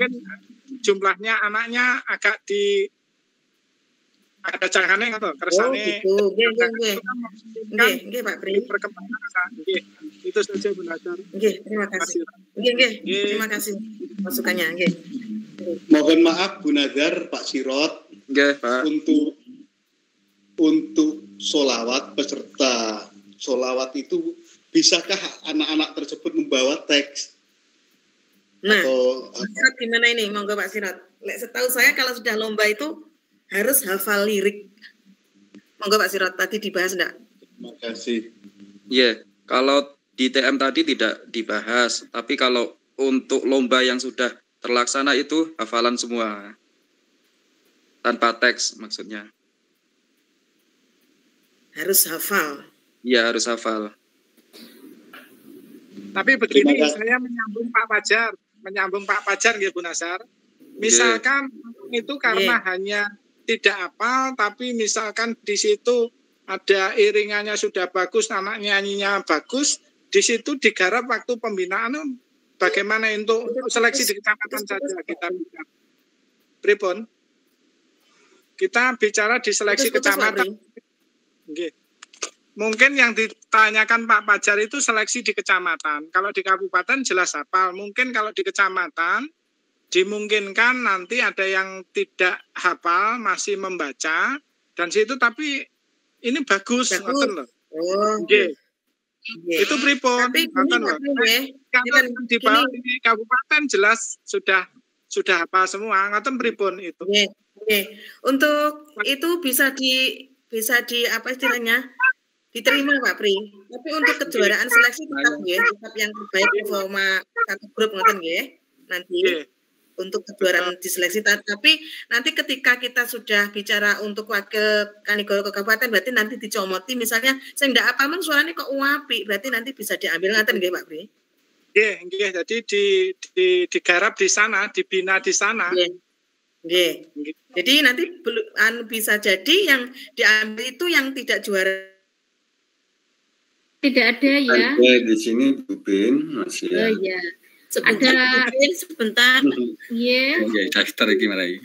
jumlahnya anaknya agak ada carane atau kersane. Oh, gitu. Nggih, Pak Pri. Perkembangan itu saja Bu Nazar. Nggih, terima kasih. Nggih. Terima kasih masukannya, nggih. Mohon maaf Bu Nazar, Pak Sirot. Nggih, Pak. Untuk sholawat, peserta sholawat itu bisakah anak-anak tersebut membawa teks? Nah, Sirot gimana ini? Monggo Pak Sirot. Setahu saya kalau sudah lomba itu harus hafal lirik. Monggo Pak Sirot, tadi dibahas enggak? Terima kasih. Iya, kalau di TM tadi tidak dibahas, tapi kalau untuk lomba yang sudah terlaksana itu hafalan semua. Tanpa teks maksudnya. Harus hafal. Iya, harus hafal. Tapi begini, saya menyambung Pak Fajar ya Bu Nazar. Misalkan itu karena hanya tidak hafal, tapi misalkan di situ ada iringannya sudah bagus, anak nyanyinya bagus, di situ digarap waktu pembinaan bagaimana untuk seleksi di kecamatan saja kita bicara. Pripun? Kita bicara di seleksi kecamatan. Okay. Mungkin yang ditanyakan Pak Fajar itu seleksi di kecamatan. Kalau di kabupaten jelas hafal. Mungkin kalau di kecamatan dimungkinkan nanti ada yang tidak hafal, masih membaca, dan situ tapi ini bagus. Loh. Okay. Itu pripun. Kalau di bawah di kabupaten jelas sudah hafal semua. Ngoten pripun itu. Untuk itu bisa di apa istilahnya? Diterima Pak Pri. Tapi untuk kejuaraan seleksi tetap yang terbaik performa satu grup ngoten nggih. Nanti untuk kejuaraan diseleksi, tapi nanti ketika kita sudah bicara untuk wakil Kanigoro ke kabupaten berarti nanti dicomoti misalnya saya ndak apa men suaranya kok apik berarti nanti bisa diambil ngaten nggih Pak Pri. Nggih, jadi digarap di sana, dibina di sana. Nggih. Jadi nanti bisa jadi yang diambil itu yang tidak juara. Tidak ada ya. Ada di sini Bu Bin masih. Oh iya. Ada sebentar. Iya. Oke, daftar gimana ini?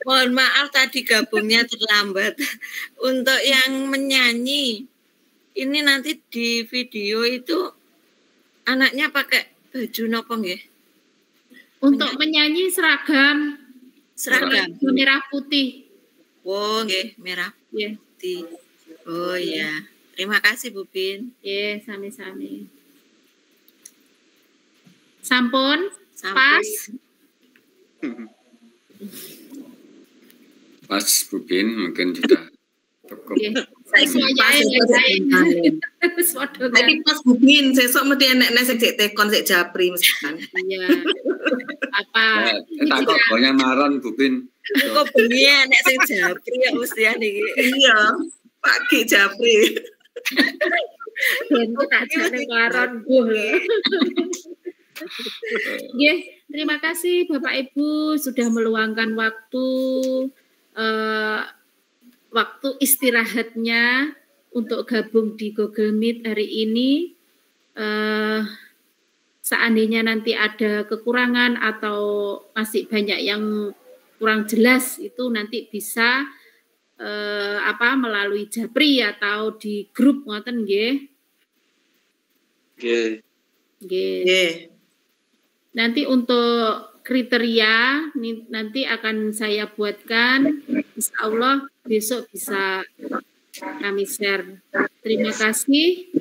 Mohon maaf tadi gabungnya terlambat. Untuk yang menyanyi, ini nanti di video itu anaknya pakai baju nopo nggih? Untuk menyanyi seragam merah putih. Oh, nggih, merah putih. Oh iya. Terima kasih Bu Bin. Sami-sami. Sampun? Pas? Pas Bu Bin, mungkin sudah cukup. Tapi pas Bu Bin, sesuk mesti enek sing tekon sik japri misalkan. Iya. Apa? Tak pokoknya maron Bu Bin. Kok bengi enek sing japri ya mesti niki. Iya. Pagi japri. Tak jane maron terima kasih Bapak Ibu sudah meluangkan waktu istirahatnya untuk gabung di Google Meet hari ini. Seandainya nanti ada kekurangan atau masih banyak yang kurang jelas itu nanti bisa melalui Japri atau di grup ngoten nggih. Nggih. Nanti untuk kriteria nanti akan saya buatkan, insya Allah besok bisa kami share. Terima kasih.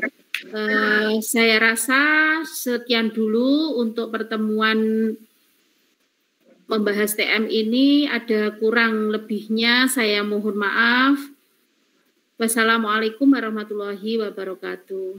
Saya rasa sekian dulu untuk pertemuan membahas TM ini. Ada kurang lebihnya saya mohon maaf. Wassalamualaikum warahmatullahi wabarakatuh.